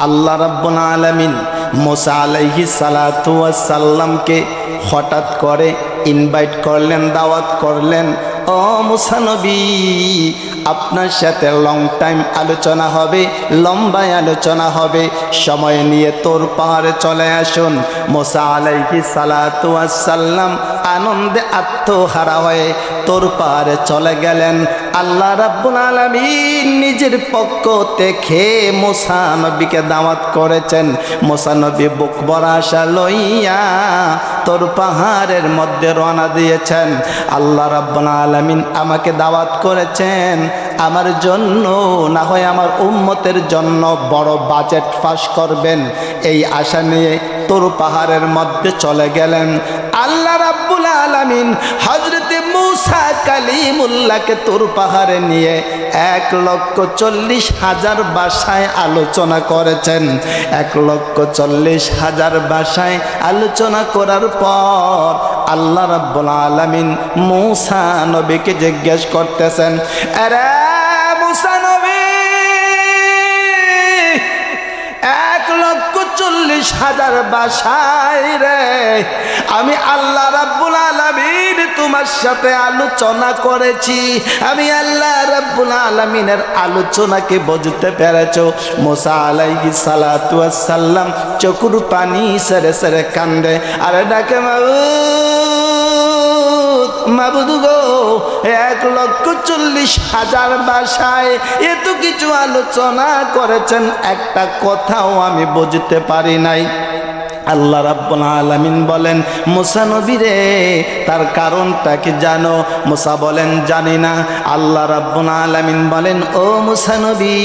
আল্লাহ রাব্বুল আলামিন মুসা আলাইহিস সালাতু ওয়াস সালামকে হঠাৎ করে ইনভাইট করলেন, দাওয়াত করলেন, ও মুসা নবী, আপনার সাথে লং টাইম আলোচনা হবে, লম্বায় আলোচনা হবে, সময় নিয়ে তোর পাহাড়ে চলে আসুন। মুসা আলাইহিস সালাতু ওয়াস সালাম আনন্দে আত্মহারা হয়ে তোর পাহাড়ে চলে গেলেন। আল্লাহ রাব্বুল আলামিন নিজের পক্ষ থেকে মুসা নবীকে দাওয়াত করেছেন। মুসা নবী বুক ভরা আশা লইয়া তোর পাহাড়ের মধ্যে রওনা দিয়েছেন। আল্লাহ রাব্বুল আলামিন আমাকে দাওয়াত করেছেন আমার জন্য, না হয় আমার উম্মতের জন্য বড় বাজেট পাস করবেন, এই আশা নিয়ে তোর পাহাড়ের মধ্যে চলে গেলেন। আল্লাহ রাব্বুল আলামিন হযরতে মুসা কালিমুল্লাহকে তোর পাহাড়ে নিয়ে 1,40,000 ভাষায় আলোচনা করেছেন। 1,40,000 ভাষায় আলোচনা করার পর আল্লাহ রাব্বুল আলামিন মুসা নবীকে জিজ্ঞেস করতেছেন, আরে মুসা নবী, 1,40,000 ভাষায় রে আমি আল্লাহ রাব্বুল আলামিন তোমার সাথে আলোচনা করেছি, আমি আল্লাহ রাব্বুল আলামিনের আলোচনাকে বুঝতে পেরেছো? মুসা আলাইহিস সালাতু ওয়াস সালাম চোখের পানি সেরে সেরে কান্দে, আরে ডাকে মাবুদ গো, 1,40,000 ভাষায় এত কিছু আলোচনা করেছেন, একটা কথাও আমি বুঝতে পারি নাই। আল্লাহ রাব্বুল আলামিন বলেন, মুসা নবী রে, তার কারণটা কি জানো? মুসা বলেন, জানি না। আল্লাহ রাব্বুল আলামিন বলেন, ও মুসা নবী,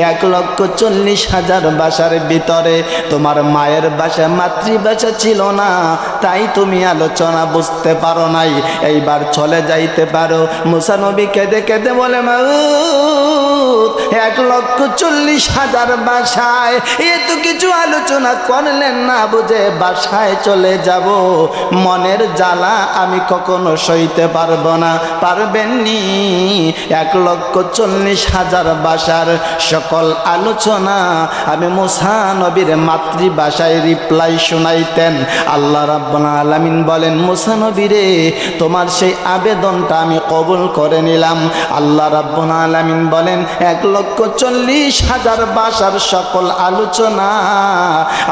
1,40,000 ভাষার ভিতরে তোমার মায়ের ভাষা, মাতৃভাষা ছিল না, তাই তুমি আলোচনা বুঝতে পারো নাই, এইবার চলে যাইতে পারো। মুসা নবী কেঁদে কেঁদে বলে, মাউদ, 1,40,000 ভাষায় এত কিছু আলোচনা করলেন না, বুঝে বাসায় চলে যাব, মনের জ্বালা আমি কখনো সইতে পারবো না। পারবেননি? 1,40,000 ভাষার সকল আলোচনা আমি মুসা নবীর মাতৃভাষায় রিপ্লাই শোনাইতেন। আল্লাহ রাব্বুল আলামিন বলেন, মুসা নবী রে, তোমার সেই আবেদনটা আমি কবুল করে নিলাম। আল্লাহ রাব্বুল আলামিন বলেন, 1,40,000 ভাষার সকল আলোচনা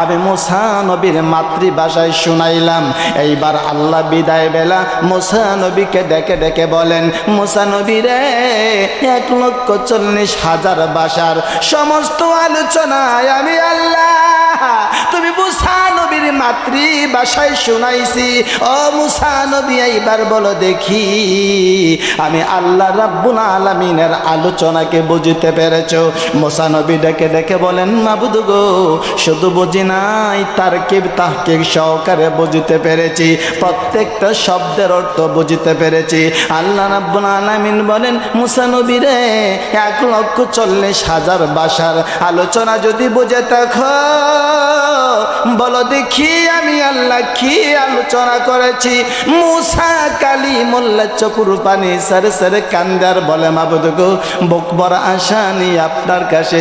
আমি মুসা নবীর মাতৃভাষায় শুনাইলাম। এইবার আল্লাহ বিদায় বেলা মুসা নবীকে ডেকে ডেকে বলেন, মুসা নবী রে, 1,40,000 ভাষার সমস্ত আলোচনায় আমি আল্লাহ তুমি মুসা নবীর মাতৃভাষায় শুনাইছি। ও মুসা নবী, এইবার বলো দেখি আমি আল্লাহ রাব্বুল আলামিনের আলোচনাকে বুঝতে পেরেছো? মুসা নবী ডেকে ডেকে বলেন, মাবুদ গো, শুধু বুঝি নাই, তারকিব তাহকিক সহকারে বুঝতে পেরেছি, প্রত্যেকটা শব্দের অর্থ বুঝতে পেরেছি। আল্লাহ রাব্বুল আলামিন বলেন, মুসা নবী রে, 1,40,000 ভাষার আলোচনা যদি বুঝে থাকো, বলো দেখি আমি আল্লাহ কি আলোচনা করেছি? মুসা কালিমুল্লাহ চকুর পানি সারে সারে কান্দার বলে, মাবুদ গো, বুক ভরা আশা নিয়ে আপনার কাছে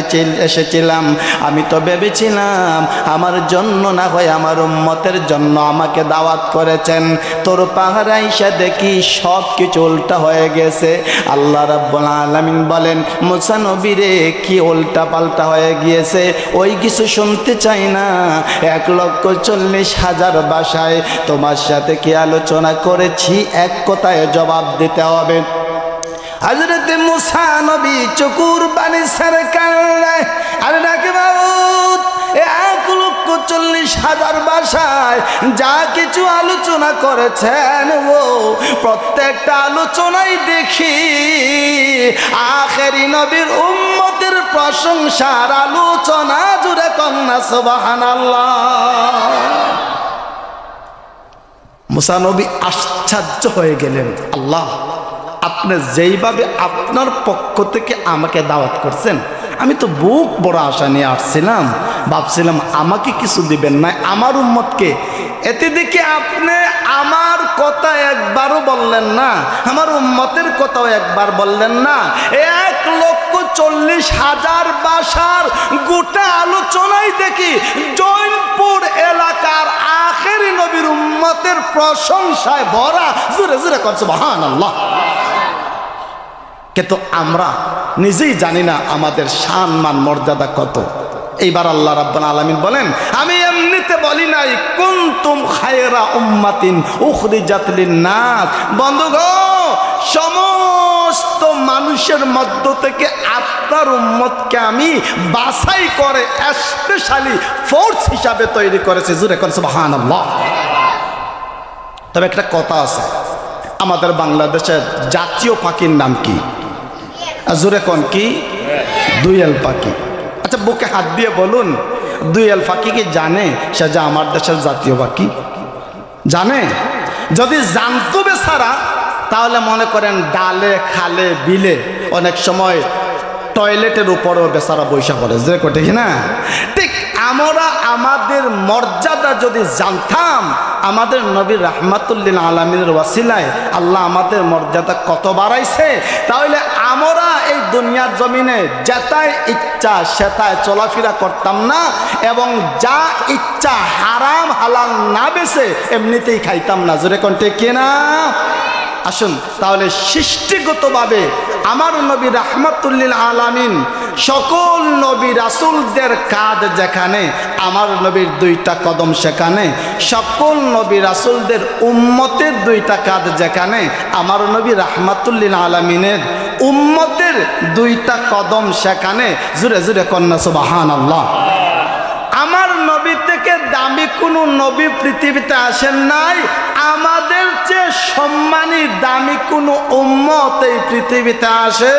এসেছিলাম, আমি তো ভেবেছিলাম আমার জন্য না হয় আমার উম্মতের জন্য আমাকে দাওয়াত করেছেন, তোর পাহাড়ে আইসা দেখি সব কিছু উল্টা হয়ে গেছে। আল্লাহ রাব্বুল আলামিন বলেন, মুসা নবী রে, কি উল্টা পাল্টা হয়ে গিয়েছে ওই কিছু শুনতে চাই না, 1,40,000 ভাষায় তোমার সাথে কি আলোচনা করেছি, এক কথায় জবাব দিতে হবে। হযরত মুসা নবী চকুর পানি ছেড়ে কান্নায়, আরে ডাকে মাবুদ, 1,40,000 ভাষায় যা কিছু আলোচনা করেছেন, ও প্রত্যেকটা আলোচনাই দেখি আখেরি নবীর উম্মতের প্রশংসার আলোচনা জুড়ে কন্যা সুবহানাল্লাহ। মুসা নবী আশ্চর্য হয়ে গেলেন, আল্লাহ, আপনি যেইভাবে আপনার পক্ষ থেকে আমাকে দাওয়াত করছেন, আমি তো বুক বড় আশা নিয়ে আসছিলাম, ভাবছিলাম আমাকে কিছু দিবেন না, আমার উম্মতকে। এতে দেখি আপনি আমার কথা একবারও বললেন না, আমার উম্মতের কথাও একবার বললেন না। 1,40,000 ভাষার গোটা আলোচনায় দেখি জৈনপুর এলাকার আখেরি নবীর উম্মতের প্রশংসায় ভরা। জোরে জোরে কর সুবহানাল্লাহ। কিন্তু আমরা নিজেই জানি না আমাদের সম্মান মান মর্যাদা কত। এইবার আল্লাহ রাব্বুল আলামিন বলেন, আমি এমনিতে বলি নাই কুনতুম খায়রা উম্মাতিন উখরিজাত লিন-নাস। বন্ধুগণ, সমস্ত মানুষের মধ্য থেকে আপনার উম্মতকে আমি বাছাই করে স্পেশালি ফোর্স হিসাবে তৈরি করেছি। জোরে করে সুবহানাল্লাহ। তবে একটা কথা আছে, আমাদের বাংলাদেশের জাতীয় পাখির নাম কি? জোরে কোন কি? দুইয়েল পাখি। আচ্ছা, বুকে হাত দিয়ে বলুন, দুইয়েল পাখি কি জানে সে যে আমার দেশের জাতীয় পাখি? জানে? যদি জানতো বেচারা, তাহলে মনে করেন ডালে খালে বিলে অনেক সময় টয়লেটের উপরেও বেচারা বৈশা পড়ে। যে কোটে কি না? ঠিক আমরা আমাদের মর্যাদা যদি জানতাম, আমাদের নবী রাহমাতুল লিল আলামিনের ওয়াসিলায় আল্লাহ আমাদের মর্যাদা কত বাড়াইছে, তাহলে আমরা এই দুনিয়ার জমিনে যেটাই ইচ্ছা সেটাই চলাফেরা করতাম না, এবং যা ইচ্ছা হারাম হালাল না বেছে এমনিতেই খাইতাম না। জোরে কোন ঠিক কিনা? আসুন তাহলে সৃষ্টিগতভাবে আমার নবী রাহমাতুল লিল আলামিন সকল নবী রাসূলদের কাঁধ যেখানে, আমার নবীর দুইটা কদম সেখানে। সকল নবী রাসূলদের উম্মতের দুইটা কাঁধ যেখানে, আমার নবী রাহমাতুল লিল আলামিনের উম্মতের দুইটা কদম সেখানে। জোরে জোরে কন্যা সুবহানাল্লাহ। আমার নবী থেকে দামি কোনো নবী পৃথিবীতে আসেন নাই, আমাদের চেয়ে সম্মানী দামি কোনো উম্মত এই পৃথিবীতে আসে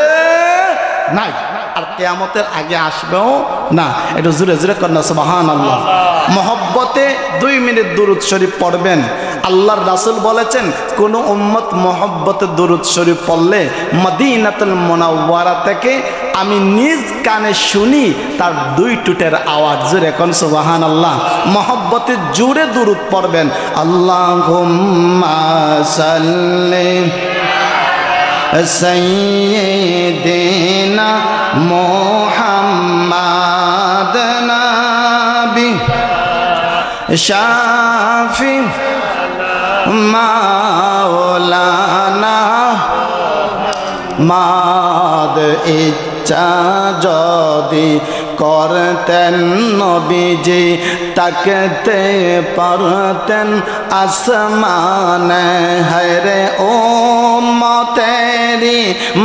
নাই, আর কিয়ামতের আগে আসবেও না। একটু জোরে জোরে কন্যা সুবহানাল্লাহ। মহব্বতে 2 মিনিট দুরূদ শরীফ পড়বেন। আল্লাহর রাসূল বলেছেন, কোন উম্মত মহব্বতে দুরূদ শরীফ পড়লে মদিনাতুল মুনাওয়ারা থেকে আমি নিজ কানে শুনি তার 2 টুটের আওয়াজ। জোরে কোন সুবহানাল্লাহ। মহব্বতে জোরে দুরূদ পড়বেন। আল্লাহুম্মা সাল্লি সাইয়্যিদিনা মুহাম্মাদ নাবি শাফি মাওলানা মাদ ইচ্ছা যদি করতেন নবীজি তাকতে পারতেন আসমানে। হরে উম্মতেরি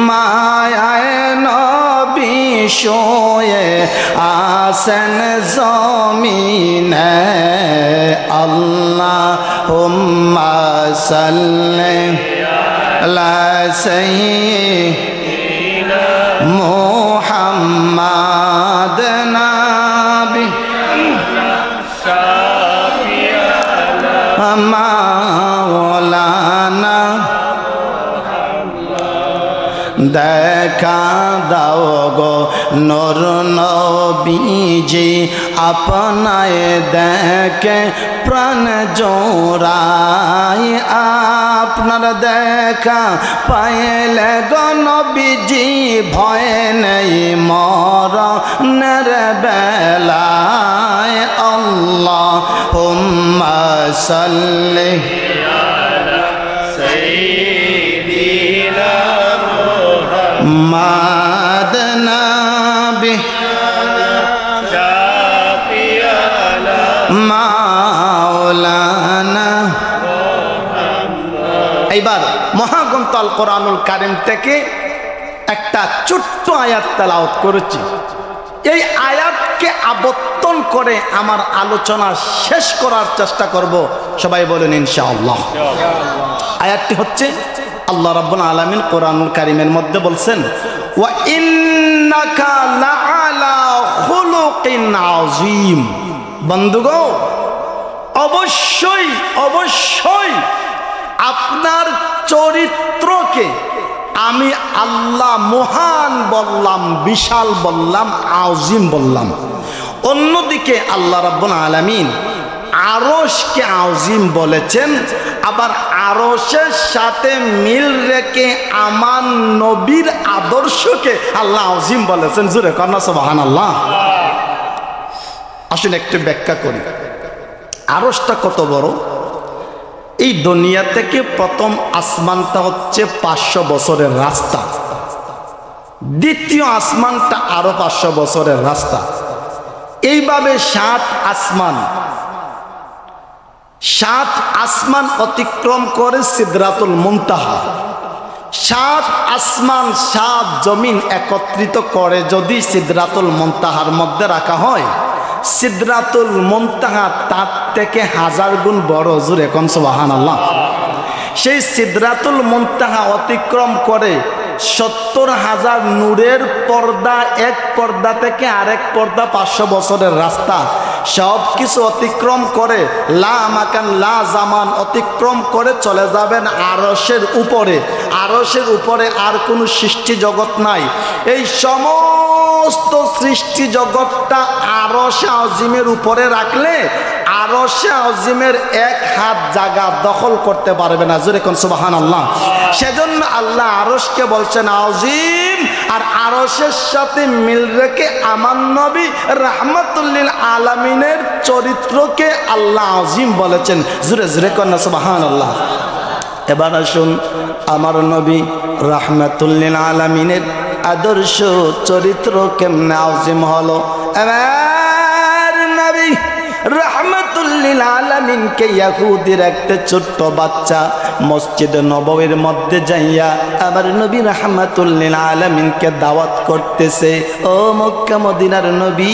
মায়ায় নবী শোয়ে আসেন জমিনে। আল্লাহুম্মা সাল্লি আলা সাইয়্যিদিনা মুহাম্মাদ নাবি মাওলানা। দেখা দাও গো নূর নবীজি আপনায় দেখে প্রাণ জোড়াই। আপনার দেখা পাইলে গো নবীজি ভয় নেই মরণের বেলায়। আল্লাহুম্মা সাল্লি মুহাম্মাদ নাবি মাওলানা। এইবার মহাগ্রন্থ আল কোরআনুল কারীম থেকে একটা ছোট্ট আয়াত তেলাওয়াত করেছি। এই আয়াতকে আবর্তন করে আমার আলোচনা শেষ করার চেষ্টা করব। সবাই বলেন ইনশাআল্লাহ। আয়াতটি হচ্ছে, আল্লাহ রাব্বুল আলামিন কোরআনুল কারীমের মধ্যে বলছেন, ওয়া ইন্নাকা লাআলা খুলুকিন আযীম। বন্ধুগণ, অবশ্যই অবশ্যই আপনার চরিত্রকে আমি আল্লাহ মহান বললাম, বিশাল বললাম, আযীম বললাম। অন্যদিকে আল্লাহ রাব্বুল আলামিন আরশকে আযীম বলেছেন, আবার আরশের সাথে মিল রেখে আমার নবীর আদর্শকে আল্লাহ আযীম বলেছেন। জোরে কন্যা সুবহানাল্লাহ। আসুন একটু ব্যাখ্যা করি। আরশটা কত বড়? এই দুনিয়া থেকে প্রথম আসমানটা হচ্ছে 500 বছরের রাস্তা, দ্বিতীয় আসমানটা আরো 500 বছরের রাস্তা। এইভাবে 7 আসমান অতিক্রম করে সিদরাতুল মুনতাহা। 7 আসমান 7 জমিন একত্রিত করে যদি সিদরাতুল মুনতাহার মধ্যে রাখা হয়, সিদরাতুল মুনতাহা তার থেকে 1000 গুণ বড়। হুজুর এখন সুবহানাল্লাহ। সেই সিদরাতুল মুনতাহা অতিক্রম করে 70,000 নূরের পর্দা, এক পর্দা থেকে আরেক পর্দা 500 বছরের রাস্তা, সব কিছু অতিক্রম করে লা মাকান লা জামান অতিক্রম করে চলে যাবেন আরশের উপরে। আরশের উপরে আর কোনো সৃষ্টি জগৎ নাই। এই সমস্ত সৃষ্টি জগৎটা আরশে আজিমের উপরে রাখলে আরশে আজিমের 1 হাত জায়গা দখল করতে পারবে না। জোরে কোন সুবহানাল্লাহ। সেজন্য আল্লাহ আরশকে বলছেন আজিম, আর আরশের সাথে মিল রেখে আমার নবী রাহমাতুল লিল আলামিনের চরিত্রকে আল্লাহ আজিম বলেছেন। জোরে জোরে কোন সুবহানাল্লাহ। এবার আসুন আমার নবী রাহমাতুল লিল আলামিনের আদর্শ চরিত্র কেমনে আজিম হলো। আমার নবী রাহমাতুল লিল আলামিনকে ইহুদির একটা ছোট্ট বাচ্চা মসজিদে নববীর মধ্যে যাইয়া আমার নবী রাহমাতুল লিল আলামিনকে দাওয়াত করতেছে। ও মক্কা মদিনার নবী,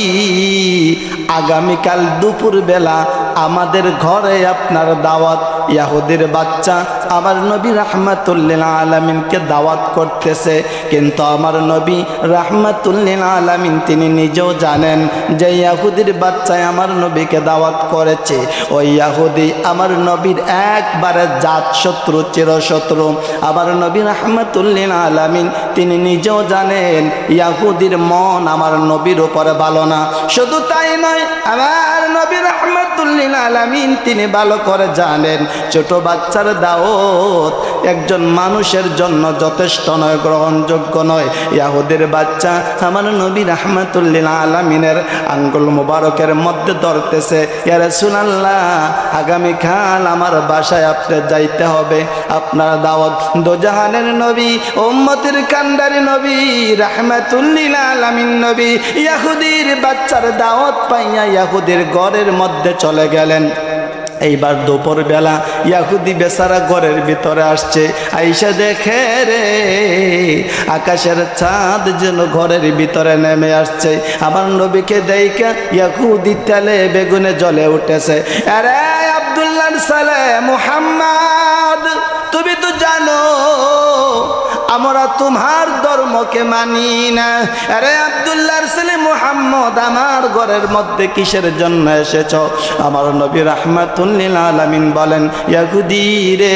আগামীকাল দুপুর বেলা আমাদের ঘরে আপনার দাওয়াত। ইহুদির বাচ্চা আমার নবী রাহমাতুল লিল আলামিনকে দাওয়াত করতেছে, কিন্তু আমার নবী রাহমাতুল লিল আলামিন তিনি নিজেও জানেন যে ইহুদির বাচ্চায় আমার নবীকে দাওয়াত করেছে। ওই ইহুদি আমার নবীর একবারে জাত শত্রু, চিরশত্রু। আমার নবী রাহমাতুল লিল আলামিন তিনি নিজেও জানেন ইহুদির মন আমার নবীর উপরে ভালো না। শুধু তাই নয়, আমার নবী রাহমাতুল লিল আলামিন তিনি ভালো করে জানেন ছোট বাচ্চার দাওয়াত একজন মানুষের জন্য যথেষ্ট নয়, গ্রহণযোগ্য নয়। ইহুদির বাচ্চা আমার নবী রাহমাতুল লিল আলামিনের আঙ্গুল মুবারকের মধ্যে ধরতেছে, ইয়া রাসূলুল্লাহ আগামীকাল আমার বাসায় আপনি যাইতে হবে, আপনার দাওয়াত। দোজাহানের নবী, উম্মতের কান্ডারি নবী, রাহমাতুল লিল আলামিন নবী ইহুদির বাচ্চার দাওয়াত পাইয়া ইহুদির ঘরের মধ্যে চলে গেলেন। এইবার দুপুর বেলা ইহুদি বেচারা ঘরের ভিতরে আসছে, আইসা দেখে রে আকাশের চাঁদ যেন ঘরের ভিতরে নেমে আসছে। আমার নবীকে দেখে ইহুদি তেলে বেগুনে জ্বলে উঠেছে। আরে আব্দুল্লাহর ছেলে মুহাম্মদ, তুমি তো জানো আমরা তোমার ধর্মকে মানি না। আরে আব্দুল্লাহর ছেলে মুহাম্মদ, আমার ঘরের মধ্যে কিসের জন্য এসেছ? আমার নবী রাহমাতুল লিল আলামিন বলেন, ইহুদি রে,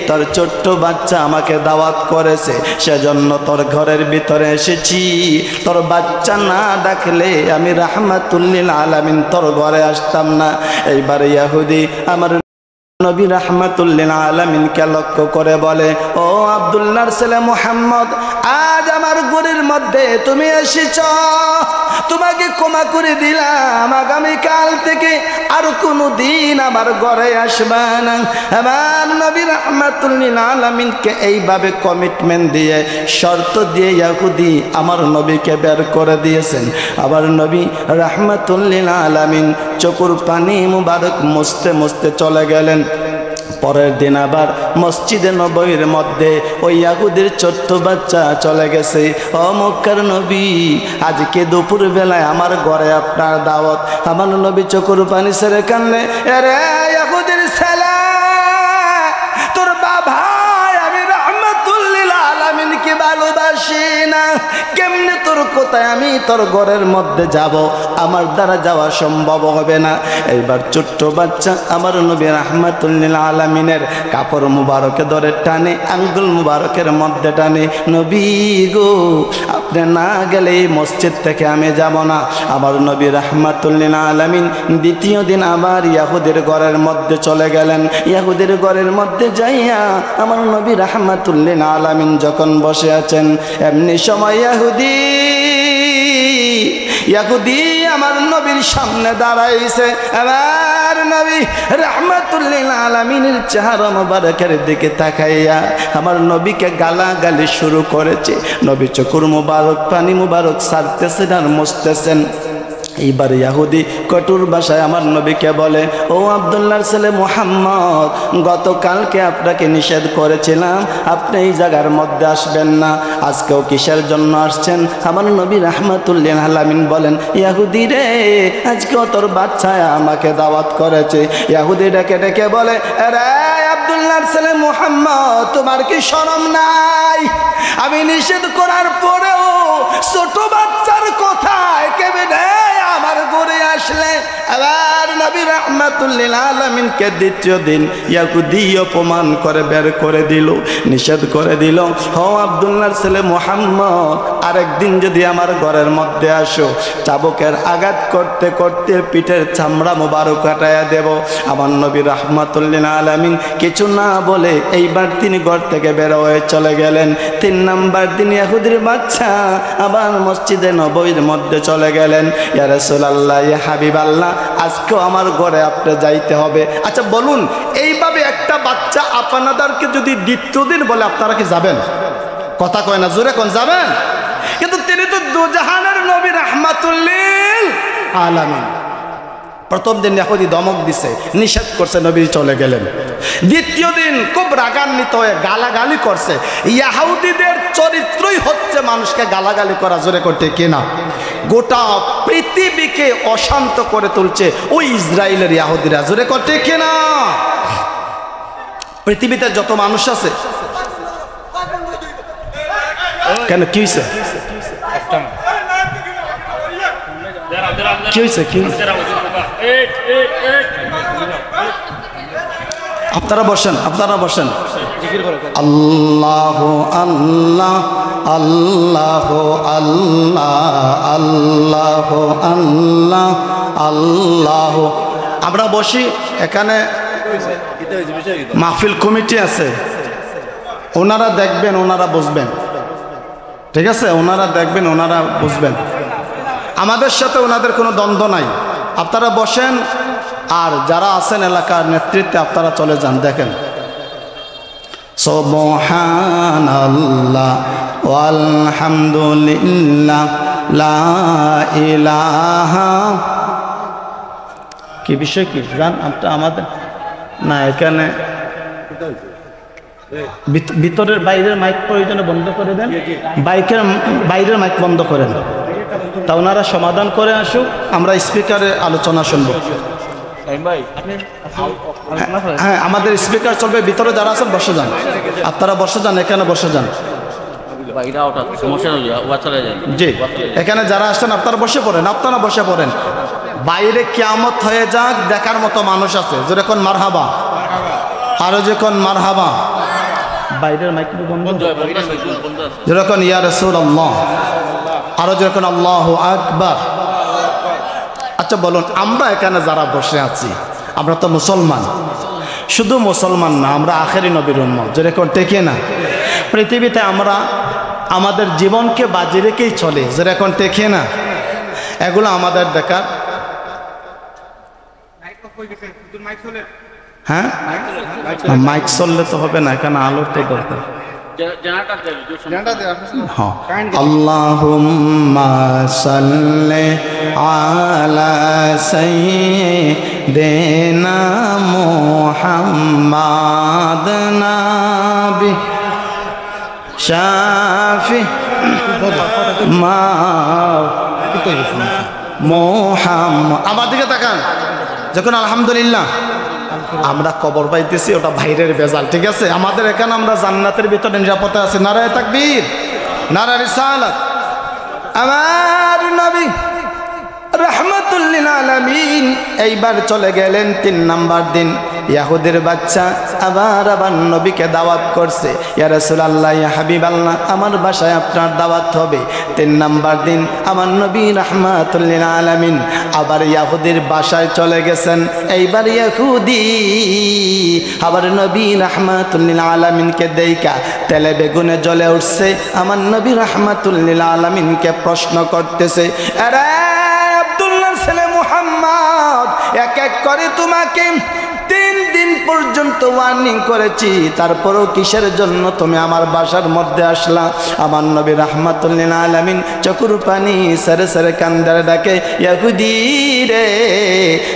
তোর ছোট্ট বাচ্চা আমাকে দাওয়াত করেছে, সেজন্য তোর ঘরের ভিতরে এসেছি। তোর বাচ্চা না ডাকলে আমি রাহমাতুল লিল আলামিন তোর ঘরে আসতাম না। এইবারে ইহুদি আমার নবী রাহমাতুল লিল আলামিনকে লক্ষ্য করে বলে, ও আব্দুল্লাহর ছেলে মুহাম্মদ, আজ আমার ঘরের মধ্যে তুমি এসেছ, তোমাকে ক্ষমা করে দিলাম, আগামীকাল থেকে আর কোনো দিন আমার ঘরে আসবে না। আমার নবী রাহমাতুল লিল আলামিনকে এইভাবে কমিটমেন্ট দিয়ে, শর্ত দিয়ে ইহুদি আমার নবীকে বের করে দিয়েছেন। আবার নবী রাহমাতুল লিল আলামিন চোখের পানি মুবারক মুছতে মুছতে চলে গেলেন। পরের দিন আবার মসজিদে নববীর মধ্যে ওই ইহুদির ছোট্ট বাচ্চা চলে গেছে। ও মক্কার নবী, আজকে দুপুর বেলায় আমার ঘরে আপনার দাওয়াত। আমার নবী চোখের পানি ছেড়ে কান্নে, আরে ইহুদির ছেলে, তোর বাবা আমি রাহমাতুল লিল আলামিনকে ভালোবাসি না, কেমনে তোর কোথায় আমি তোর ঘরের মধ্যে যাব? আমার দ্বারা যাওয়া সম্ভব হবে না। এইবার ছোট্ট বাচ্চা আমার নবী রাহমাতুল লিল আলামিনের কাপড় মুবারকে ধরে টানে, আঙ্গুল মুবারকের মধ্যে টানে, নবী গো আপনি না গেলে এই মসজিদ থেকে আমি যাব না। আমার নবী রাহমাতুল লিল আলামিন দ্বিতীয় দিন আবার ইহুদির ঘরের মধ্যে চলে গেলেন। ইহুদির ঘরের মধ্যে যাইয়া আমার নবী রাহমাতুল লিল আলামিন যখন বসে আছেন, এমনি সময় ইহুদি ইহুদি আমার নবীর সামনে দাঁড়াইছে। আমার নবী রাহমাতুল লিল আলামিনের চেহারা মোবারকের দিকে তাকাইয়া আমার নবীকে গালাগালি শুরু করেছে। নবী চোখের মোবারক পানি মোবারক ছাড়তেছেন আর মুছতেছেন। এইবার ইহুদি কটুর ভাষায় আমার নবীকে বলে, ও আব্দুল্লাহর ছেলে মুহাম্মদ, গতকালকে আপনাকে নিষেধ করেছিলাম আপনি এই জায়গার মধ্যে আসবেন না, আজকেও কিসের জন্য আসছেন? আমার নবী রাহমাতুল লিল আলামিন বলেন, ইহুদি রে, আজকেও তোর বাচ্চা আমাকে দাওয়াত করেছে। ইহুদি ডেকে ডেকে বলে, আরে আব্দুল্লাহর ছেলে মুহাম্মদ, তোমার কি শরম নাই? আমি নিষেধ করার পরেও ছোট বাচ্চার কথায় কেমনে আমার ঘরে আসলে? আবার নবী রাহমাতুল লিল আলামিনকে দ্বিতীয় দিন ইহুদি অপমান করে বের করে দিল, নিষেধ করে দিল, ও আব্দুল্লাহর ছেলে মুহাম্মদ, আরেকদিন যদি আমার ঘরের মধ্যে আসো, চাবুকের আঘাত করতে করতে পিঠের চামড়া মোবারক কাটাইয়া দেব। আমার নবী রাহমাতুল লিল আলামিন কিছু না বলে এইবার তিনি ঘর থেকে বের হয়ে চলে গেলেন। 3 নাম্বার দিন ইহুদির বাচ্চা আবার মসজিদে নববীর মধ্যে চলে গেলেন। ইয়া রাসূলুল্লাহ, ইয়া হাবিবাল্লাহ, আজকেও আমার ঘরে আপনি যাইতে হবে। আচ্ছা বলুন, এইভাবে একটা বাচ্চা আপনাদেরকে যদি দ্বিতীয় দিন বলে, আপনারা কি যাবেন? কথা কয় না, জোরে কোন যাবেন? কিন্তু তিনি তো দুজাহানের নবী রাহমাতুল লিল আলামিন। প্রথম দিন ইহুদি ধমক দিছে, নিষেধ করছে, নবী চলে গেলেন। দ্বিতীয় দিন খুব রাগান্বিত হয়ে গালাগালি করছে। ইহুদিদের চরিত্রই হচ্ছে মানুষকে গালাগালি করা, জোরে করতে কিনা? গোটা পৃথিবীকে অশান্ত করে তুলছে ওই ইসরায়েলের ইহুদিরা, জোরে করতে কিনা? পৃথিবীতে যত মানুষ আছে, কেন কি হয়েছে? কি হয়েছে? কি আপনারা বসেন, আপনারা বসেন। আল্লাহ আল্লাহ আল্লাহ আল্লাহ আল্লাহ আল্লাহ আল্লাহ। আমরা বসি, এখানে মাহফিল কমিটি আছে, ওনারা দেখবেন, ওনারা বুঝবেন, ঠিক আছে? ওনারা দেখবেন, ওনারা বুঝবেন, আমাদের সাথে ওনাদের কোনো দ্বন্দ্ব নাই। আপনারা বসেন, আর যারা আছেন এলাকার নেতৃত্বে আপনারা চলে যান। দেখেন, সুবহানাল্লাহ ওয়ালহামদুলিল্লাহ লা ইলাহা। কি বিষয় কি জান আমাদের? না, এখানে ভিতরের বাইরের মাইক প্রয়োজনে বন্ধ করে দেন, বাইরের মাইক বন্ধ করেন, তা ওনারা সমাধান করে আসুক, আমরা স্পিকারে আলোচনা শুনবো। হ্যাঁ, আমাদের স্পিকার চলবে, ভিতরে যারা আছেন বসে যান, আপনারা বসে যান, এখানে বসে যান। জি, এখানে যারা আসছেন আপনারা বসে পড়েন, আপনারা বসে পড়েন। বাইরে কিয়ামত হয়ে যাক দেখার মতো মানুষ আছে, যেরকম মারহাবা, আরো যখন মারহাবা। বাইরের মাইক বন্ধ, যেরকম ইয়া রাসূলুল্লাহ, আরো যেরকম আল্লাহু আকবার। আচ্ছা বলুন, আমরা এখানে যারা বসে আছি, আমরা তো মুসলমান, শুধু মুসলমান না, আমরা আখেরি নবীর উম্মত, যেরকম টেকে না? পৃথিবীতে আমরা আমাদের জীবনকে বাজি রেখেই চলে, যেরকম টেকে না? এগুলো আমাদের দেখার। হ্যাঁ, মাইক চললে তো হবে না, এখানে আলোর তো দরকার। আল্লাহুম্মা সাল্লি আলা সাইয়্যিদিনা মুহাম্মাদ নাবি শাফি মা মুহাম্মদ। আমার দিকে তাকান, যখন আলহামদুলিল্লাহ আমরা কবর পাইতেছি, ওটা বাইরের বেজাল, ঠিক আছে? আমাদের এখানে আমরা জান্নাতের ভিতরে নিরাপদে আছি। নারায়ে তাকবীর, নারায়ে রিসালাত। আমার নবী রাহমাতুল লিল আলামিন এইবার চলে গেলেন 3 নাম্বার দিন। ইহুদির বাচ্চা আবার নবীকে দাওয়াত করছে, ইয়া রাসূলুল্লাহ, ইয়া হাবিবাল্লাহ, আমার বাসায় আপনার দাওয়াত হবে। 3 নাম্বার দিন আমার নবী রাহমাতুল লিল আলামিন আবার ইহুদির বাসায় চলে গেছেন। এইবার ইহুদি আবার নবী রাহমাতুল লিল আলামিনকে দেইকা তেলে বেগুনে জ্বলে উঠছে। আমার নবী রাহমাতুল লিল আলামিনকে প্রশ্ন করতেছে, আরে এক এক করে তোমাকে 3 দিন পর্যন্ত ওয়ার্নিং করেছি, তারপরেও কিসের জন্য তুমি আমার বাসার মধ্যে আসলা? আমার নবী রাহমাতুল লিল আলামিন চকুর পানি সেরে সেরে কান্দারে ডাকে, ইহুদি রে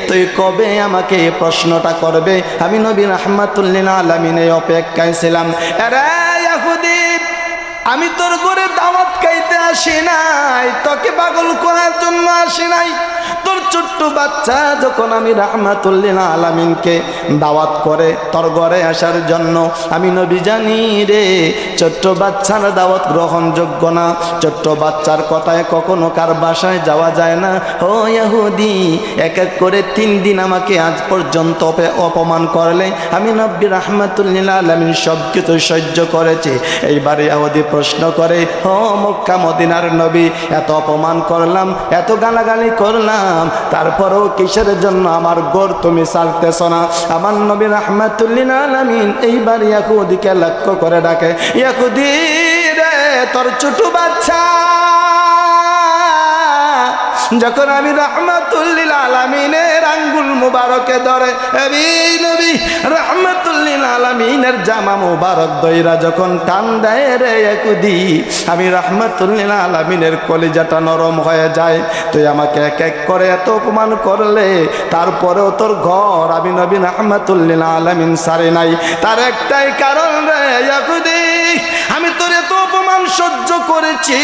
তুই কবে আমাকে এই প্রশ্নটা করবে? আমি নবী রাহমাতুল লিল আলামিন এই অপেক্ষায় ছিলাম। আরে ইহুদি, আমি তোর ঘরে দাওয়াত খাইতে আসি নাই, তোকে পাগল করার জন্য আসি নাই। তোর ছোট্ট বাচ্চা যখন আমি রাহমাতুল লিল আলামিনকে দাওয়াত করে তোর ঘরে আসার জন্য, আমি নবী জানি রে ছোট্ট বাচ্চার দাওয়াত গ্রহণযোগ্য না, ছোট্ট বাচ্চার কথায় কখনো কার বাসায় যাওয়া যায় না। ও ইহুদি, এক এক করে 3 দিন আমাকে আজ পর্যন্ত অপমান করলে আমি নবী রাহমাতুল লিল আলামিন সব কিছু সহ্য করেছি। এইবারে ইহুদি প্রশ্ন করে, ও মক্কা মদিনার নবী, এত অপমান করলাম, এত গালাগালি করলাম, তারপরেও কিসের জন্য আমার ঘর তুমি ছাড়তেছ না? আমার নবী রাহমাতুল লিল আলামিন এইবার ইহুদিকে লক্ষ্য করে ডাকে, ইহুদি রে তোর ছোট বাচ্চা যখন আমি রাহমাতুল লিল আলামিনের আঙ্গুল মুবারকে ধরে, এই নবী রাহমাতুল লিল আলামিনের জামা মুবারক দইরা যখন টান দেয় রে ইহুদি, আমি রাহমাতুল লিল আলামিনের কলিজাটা নরম হয়ে যায়। তুই আমাকে এক এক করে এত অপমান করলে, তারপরেও তোর ঘর আমি নবী রাহমাতুল লিল আলামিন ছাড়ি নাই। তার একটাই কারণ রে ইহুদি, আমি তোর এত অপমান সহ্য করেছি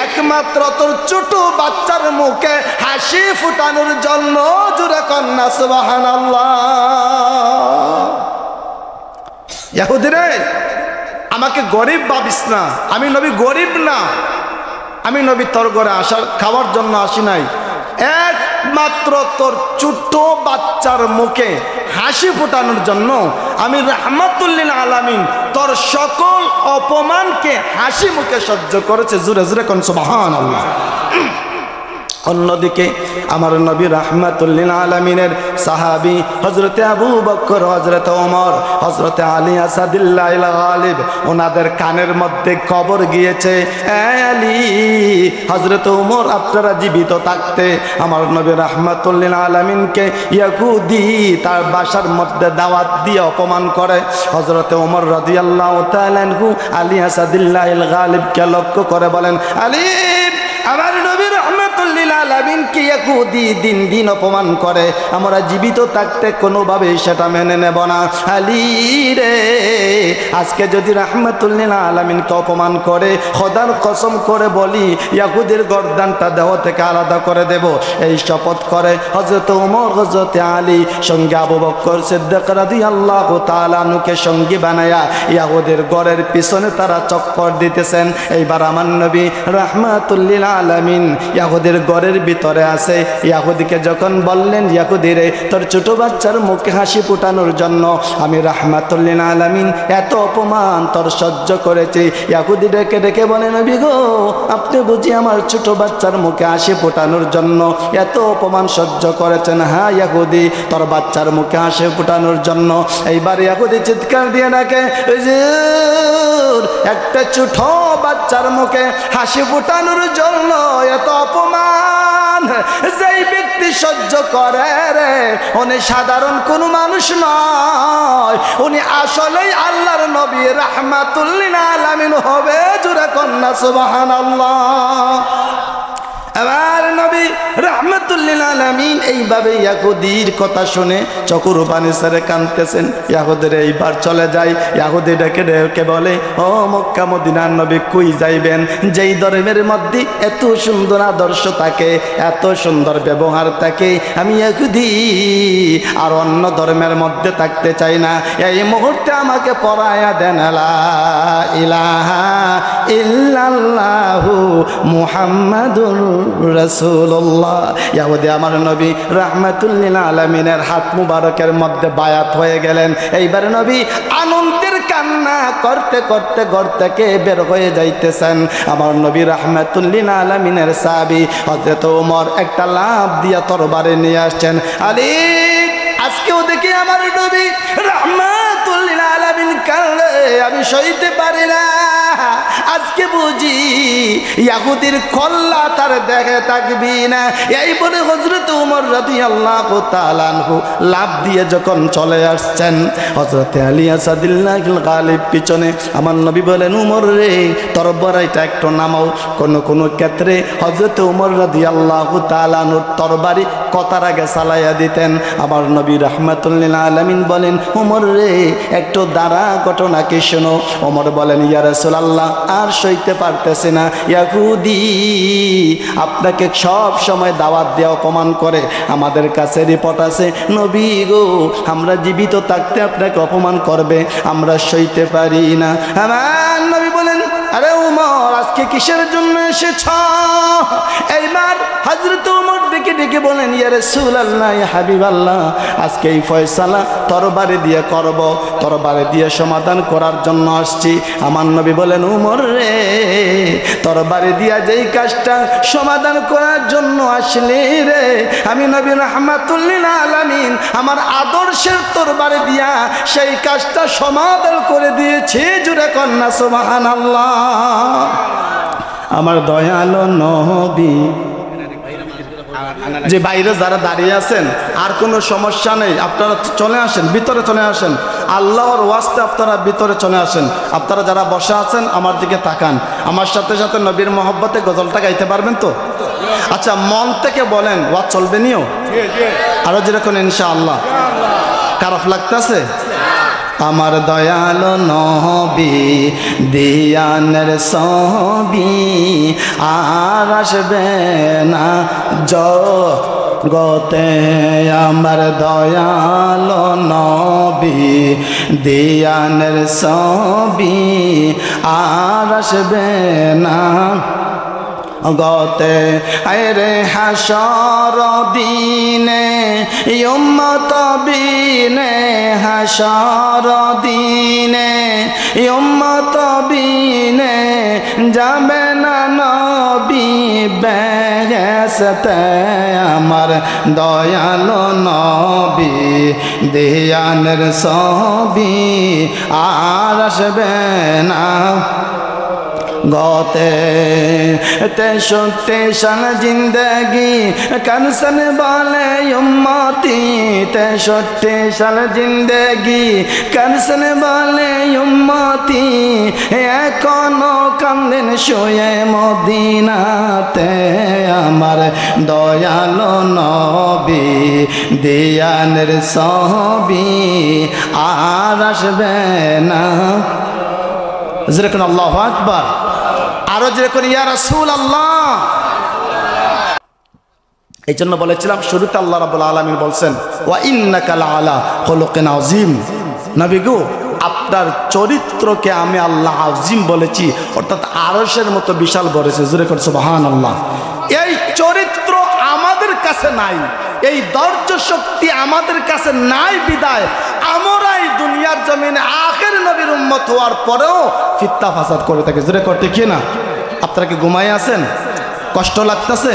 একমাত্র তোর ছোট বাচ্চার মুখে হাসি ফুটানোর জন্য। জোরে কন্যা সুবহানাল্লাহ। ইহুদি রে, আমাকে গরিব ভাবিস না, আমি নবী গরিব না, আমি নবী তোর ঘরে আসার খাওয়ার জন্য আসি নাই, একমাত্র তোর ছোট বাচ্চার মুখে হাসি ফোটানোর জন্য আমি রাহমাতুল লিল আলামিন তোর সকল অপমানকে হাসি মুখে সহ্য করেছে। জোরে জোরে কোন সুবহানাল্লাহ। অন্যদিকে আমার নবী রাহমাতুল লিল আলামিনের সাহাবী হযরতে আবু বকর, হযরতে ওমর, হযরতে আলী আসাদুল্লাহিল গালিব, ওনাদের কানের মধ্যে খবর গিয়েছে, আলী হযরতে ওমর আপনারা জীবিত থাকতে আমার নবী রাহমাতুল লিল আলামিনকে ইহুদি তার বাসার মধ্যে দাওয়াত দিয়ে অপমান করে। হযরতে ওমর রাদিয়াল্লাহু তাআলা আনহু আলী আসাদুল্লাহিল গালিবকে লক্ষ্য করে বলেন, আলী আমার নবী রাহমাতুল লিল আলামিনকে ইহুদি দিন দিন অপমান করে, আমরা জীবিত থাকতে কোনোভাবে সেটা মেনে নেব না। আলী রে, আজকে যদি রাহমাতুল লিল আলামিনকে অপমান করে, খোদার কসম করে বলি ইহুদির গর্দানটা দেহ থেকে আলাদা করে দেব, এই শপথ করে হযরত ওমর, হযরত আলী সঙ্গে আবু বকর সিদ্দিক রাদিয়াল্লাহু তাআলা আনহুকে সঙ্গী বানায়া ইহুদির ঘরের পিছনে তারা চক্কর দিতেছেন। এইবার আমার নবী রাহমাতুল লিল আলামিন ইহুদির ঘরের ভিতরে আছে। ইহুদিকে যখন বললেন, ইহুদি রে তোর ছোট বাচ্চার মুখে হাসি ফুটানোর জন্য আমি রাহমাতুল লিল আলামিন এত অপমান তোর সহ্য করেছি। ইহুদি ডেকে ডেকে বলে, নবী গো, আপনি বুঝি আমার ছোট বাচ্চার মুখে হাসি ফুটানোর জন্য এত অপমান সহ্য করেছেন? হ্যাঁ ইহুদি, তোর বাচ্চার মুখে হাসি ফুটানোর জন্য। এইবার ইহুদি চিৎকার দিয়ে ডাকে, হুজুর একটা ছোট বাচ্চার মুখে হাসি ফুটানোর জন্য এত অপমান যেই ব্যক্তি সহ্য করে রে, উনি সাধারণ কোনো মানুষ নয়, উনি আসলেই আল্লাহর নবী রাহমাতুল লিল আলামিন হবে। জোরে কন্যা সুবহানাল্লাহ। আমার নবী রাহমাতুল লিল আলামিন এইভাবে ইহুদির কথা শুনে চকুর পানি ছেড়ে কাঁদতেছেন। ইহুদির এইবার চলে যায়। ইহুদি ডেকে ডেকে বলে, ও মক্কা মদিনার নবী কই যাইবেন? যেই ধর্মের মধ্যে এত সুন্দর আদর্শ থাকে, এত সুন্দর ব্যবহার থাকে, আমি ইহুদি আর অন্য ধর্মের মধ্যে থাকতে চাই না, এই মুহূর্তে আমাকে পড়ায়া দেন লা ইলাহা ইল্লাল্লাহু মুহাম্মাদুর রাসূলুল্লাহ। ইহুদি আমার নবী রাহমাতুল লিল আলামিনের হাত মুবারকের মধ্যে বায়াত হয়ে গেলেন। এইবার নবী আনন্দের কান্না করতে করতে ঘর থেকে বের হয়ে যাইতেছেন। আমার নবী রাহমাতুল লিল আলামিনের সাহাবী হযরত ওমর একটা লাফ দিয়া তরবারি নিয়ে আসছেন। আলী আজকেও দেখি আমার নবী রাহমাতুল লিল আলামিন আলামিন কাঁদলে আমি সইতে পারি না। আজকে বুঝি ইহুদির কল্লা তার দেখে থাকবি না। এই বলে হযরত ওমর রাদিয়াল্লাহু তাআলা আনহু লাফ দিয়ে যখন চলে আসছেন, হযরত আলী আসাদুল্লাহিল গালিব পিছনে, আমার নবী বলেন ওমর রে তরবারিটা একটু নামাও। কোন ক্ষেত্রে হযরত ওমর রাদিয়াল্লাহু তাআলা আনহুর তরবারি কথার আগে চালাইয়া দিতেন। আমার নবী রাহমাতুল লিল আলামিন বলেন ওমর রে একটু দাঁড়া, ঘটনা কি শোনো। ওমর বলেন ইয়া রাসূলুল্লাহ আর সইতে পারতেছি না, ইহুদি আপনাকে সব সময় দাওয়াত দিয়ে অপমান করে। আমাদের কাছে রিপোর্ট আছে নবী গো আমরা জীবিত থাকতে আপনাকে অপমান করবে, আমরা সইতে পারি না। আমার নবী বলেন আরে ওমর আজকে কিসের জন্য এসেছ? এইবার হযরত ওমর ডেকে ডেকে বলেন ইয়া রাসূলুল্লাহ ইয়া হাবিবাল্লাহ আজকে এই ফয়সালা তরবারি দিয়ে করব, তরবারি দিয়ে সমাধান করার জন্য আসছি। আমার নবী বলেন ওমর রে তরবারি দিয়া যেই কাজটা সমাধান করার জন্য আসলি রে, আমি নবী রাহমাতুল লিল আলামিন আমার আদর্শের তরবারি দিয়া সেই কাজটা সমাধান করে দিয়েছি। জুরে কন্না সুবহানাল্লাহ। আমার দয়ালো নবী। যে বাইরে যারা দাঁড়িয়ে আছেন আর কোনো সমস্যা নেই, আপনারা চলে আসেন, ভিতরে চলে আসেন। আল্লাহর ওয়াস্তে আপনারা ভিতরে চলে আসেন। আপনারা যারা বসে আছেন আমার দিকে তাকান, আমার সাথে সাথে নবীর মহব্বতে গজলটা গাইতে পারবেন তো? আচ্ছা মন থেকে বলেন ওয়াজ চলবে নিও আরো যেরকম ইনশাআল্লাহ। খারাপ লাগতেছে? আমার দয়ালো নবী দিয়ানের ছবি আর আসবে না জগতে। আমার দয়ালো নবী দিয়ানের ছবি আর আসবে না গতে। আরে হাসর দিনে উম্মত বিনে, হাসর দিনে উম্মত বিনে যাবে না নবী বেহেশতে। আমার দয়ালো নবী দিয়ানের ছবি আর আসবে না গতে। 63 সাল জিন্দগি কানসন বলে উম্মতি, 63 সাল জিন্দগি কানসন বলে উম্মতি, এখনো কান্দেন শুয়ে মদিনাতে। আমার দয়ালো নবী দিয়ানের ছবি আর আসবে না। যেরকম আল্লাহু আকবার, আরো যেরকম ইয়া রাসূলুল্লাহ। এই জন্য বলেছিলাম শুরুতে আল্লাহ রাব্বুল আলামিন বলছেন ওয়া ইন্নাকা লাআলা খুলুকিন আযীম। নবী গো আপনার চরিত্রকে আমি আল্লাহ আযীম বলেছি, অর্থাৎ আরশের মতো বিশাল বলেছে। জোরে করে সুবহানাল্লাহ। এই চরিত্র আমাদের কাছে নাই, এই ধৈর্য শক্তি আমাদের কাছে নাই বিদায় আমরা এই দুনিয়ার জমিনে আখের নবীর উম্মত হওয়ার পরেও ফিতনা ফাসাদ করে থাকে। জোরে করতে কি না? আপনারা কি ঘুমায় আছেন? কষ্ট লাগতেছে?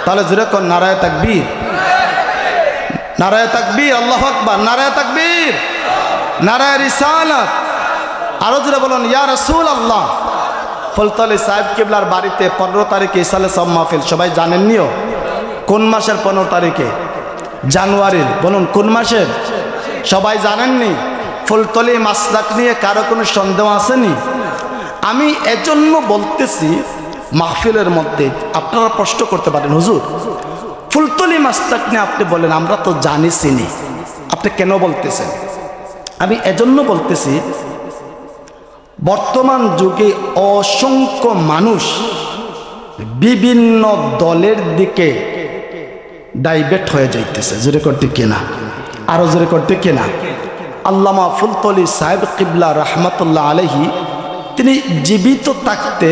তাহলে জোরে কর নারায়ে তাকবীর, নারায়ে তাকবীর, আল্লাহু আকবার, নারায়ে তাকবীর, নারায়ে রিসালাত। আরো জোরে বলুন ইয়া রাসূলুল্লাহ। ফুলতলি সাহেব কিবলার বাড়িতে 15 তারিখে ইসালে সব মাহফিল, সবাই জানেননিও? কোন মাসের 15 তারিখে? জানুয়ারির। বলুন কোন মাসের? সবাই জানেননি? ফুলতলি মাসলাক নিয়ে কারো কোনো সন্দেহ আসেনি? আমি এজন্য বলতেছি মাহফিলের মধ্যে আপনারা প্রশ্ন করতে পারেন হুজুর ফুলতলি মাসলাক নিয়ে আপনি বলেন আমরা তো জানি চিনি, আপনি কেন বলতেছেন? আমি এজন্য বলতেছি বর্তমান যুগে অসংখ্য মানুষ বিভিন্ন দলের দিকে ডাইভার্ট হয়ে যাইতেছে। জোরে করতে কিনা? আরো জোরে করতে কিনা? আল্লামা ফুলতলি সাহেব কিবলা রহমতুল্লাহ আলাইহি তিনি জীবিত থাকতে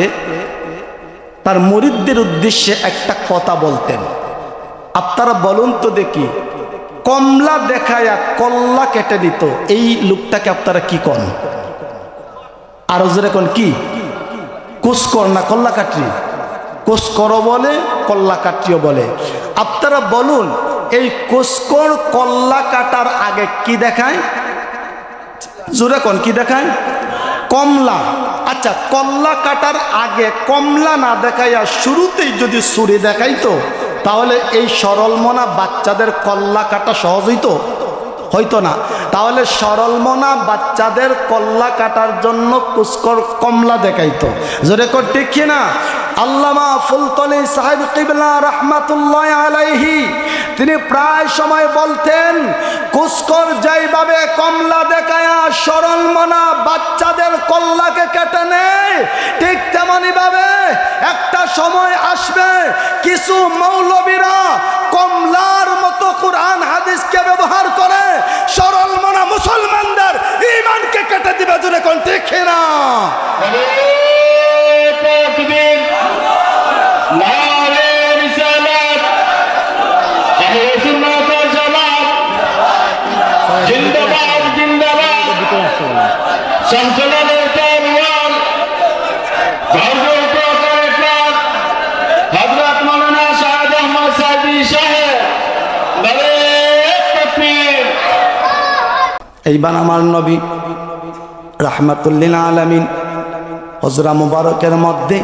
তার মুরিদদের উদ্দেশ্যে একটা কথা বলতেন। আপনারা বলুন তো দেখি, কমলা দেখায়া কল্লা কেটে দিত, এই লোকটাকে আপনারা কি কন? আরো জোরে কোন কি? কুসকর না কল্লা কাটরি? কুসকরও বলে কল্লা কাটরিও বলে। আপনারা বলুন এই কুসকর কল্লা কাটার আগে কি দেখায়? জোরে কোন কি দেখায়? কমলা। আচ্ছা, কল্লা কাটার আগে কমলা না দেখাইয়া শুরুতেই যদি ছুরি দেখাইতো তাহলে এই সরল মনা বাচ্চাদের কল্লা কাটা সহজ হইতো? হয়তো না। তাহলে সরল মনা বাচ্চাদের কল্লা কাটার জন্য কুস্কর কমলা দেখাইতো। জোরে কর ঠিক কিনা? আল্লামা ফুলতলি সাহেব কিবলা রহমাতুল্লাহ আলাইহি তিনি প্রায় সময় বলতেন, কুস্কর যেইভাবে কমলা দেখায়া সরল মনা বাচ্চাদের কল্লাকে কেটে নেয়, ঠিক তেমনি ভাবে একটা সময় আসবে কিছু মৌলবীরা কমলার মতো কোরআন হাদিসকে ব্যবহার করে সরল মনা মুসলমানদের ঈমানকে কেটে দিবে। জোরে কোন ঠিক কিনা? এইবার আমার নবী রাহমাতুল্লিল আলামিন হজরা মুবারকের মধ্যে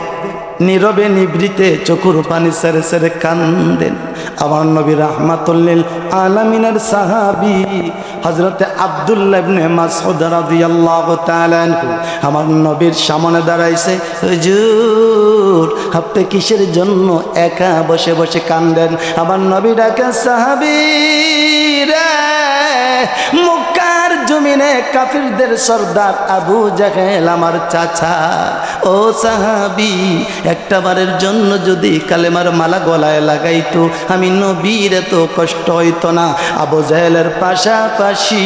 নীরবে নিভৃতে চোখের পানি সেরে সেরে কান্দেন। আমার নবী রাহমাতুল্লিল আলামিনের সাহাবী হযরতে আব্দুল্লাহ ইবনে মাসউদ রাদিয়াল্লাহু তাআলা আনহু আমার নবীর সামনে দাঁড়াইছে। হুজুর, আপনি কিসের জন্য একা বসে বসে কান্দেন? আমার নবী ডাকে, সাহাবী রে, মক্কার জমিনে কাফিরদের সর্দার আবু জাহেল আমার চাচা। ও সাহাবী, একটা বারের জন্য যদি কালেমার মালা গলায় লাগাইতো আমি নবীর এত কষ্ট হইতো না। আবু জাহেলের পাশাপাশি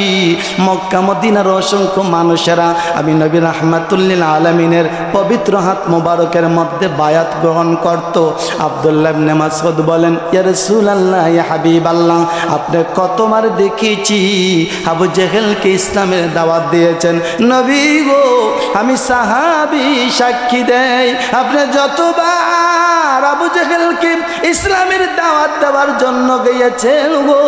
মক্কা মদিনার অসংখ্য মানুষেরা আমি নবী রাহমাতুল্লিল আলামিনের পবিত্র হাত মোবারকের মধ্যে বায়াত গ্রহণ করত। আব্দুল্লাহ ইবনে মাসউদ বলেন, ইয়া রাসূলুল্লাহ, ইয়া হাবিবাল্লাহ, আপনি কতবার দেখেছি আবু জাহেলকে ইসলামের দাওয়াত দিয়েছেন। নবী গো, আমি সাহাবী সাক্ষী দেই, আপনি যতবার আবু জাহেলকে ইসলামের দাওয়াত দেওয়ার জন্য গিয়েছেন গো,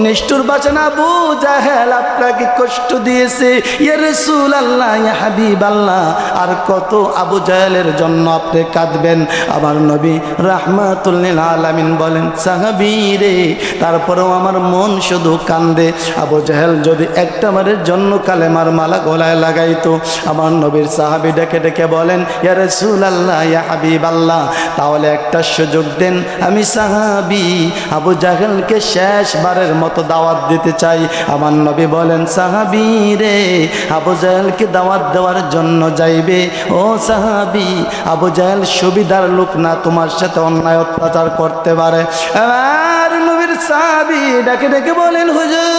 নিষ্ঠুর বাচন আবু জাহেল আপনাকে কষ্ট দিয়েছে। ইয়া রাসূলুল্লাহ, ইয়া হাবিবাল্লাহ, আর কত আবু জাহেলের জন্য আপনি কাঁদবেন? আমার নবী রাহমাতুল্লিল আলামিন বলেন, সাহাবী রে, তারপরেও আমার মন শুধু কান্দে। আবু জাহেল যদি একটা বারের জন্য কালেমার মালা গলায় লাগাইতো। আমার নবীর সাহাবী ডেকে ডেকে বলেন, ইয়া রাসূলুল্লাহ, ইয়া হাবিবাল্লাহ, তাহলে একটা সুযোগ দেন, আমি সাহাবী আবু জাহেলকে শেষবারের মতো দাওয়াত দিতে চাই। আমার নবী বলেন, সাহাবী রে, আবু জাহেলকে দাওয়াত দেওয়ার জন্য যাইবে? ও সাহাবী, আবু জাহেল সুবিধার লোক না, তোমার সাথে অন্যায় অত্যাচার করতে পারে। আমার নবীর সাহাবী ডেকে ডেকে বলেন, হুজুর,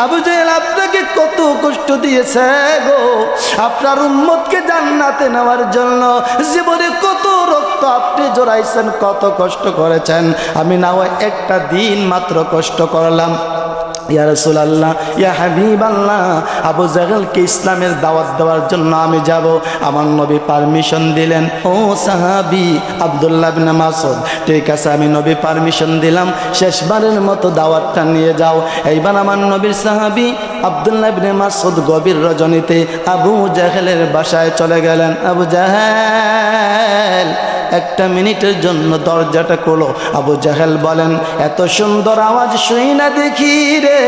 আবু জাহেল আপনাকে কত কষ্ট দিয়েছে গো, আপনার উম্মতকে জান্নাতে নেওয়ার জন্য জীবনে কত রক্ত আপনি জড়াইছেন, কত কষ্ট করেছেন। আমি না হয় একটা দিন মাত্র কষ্ট করলাম। ইয়া রাসূলুল্লাহ, ইয়া হাবিবাল্লাহ, আবু জাহেলকে ইসলামের দাওয়াত দেওয়ার জন্য আমি যাব। আমার নবী পারমিশন দিলেন। ও সাহাবী আব্দুল্লাহ ইবনে মাসউদ, ঠিক আছে, আমি নবী পারমিশন দিলাম, শেষবারের মতো দাওয়াতটা নিয়ে যাও। এইবার আমার নবীর সাহাবী আব্দুল্লাহ ইবনে মাসউদ গভীর রজনীতে আবু জাহেলের বাসায় চলে গেলেন। আবু জাহেল, একটা মিনিটের জন্য দরজাটা খোলো। আবু জাহেল বলেন, এত সুন্দর আওয়াজ শুই না দেখি রে,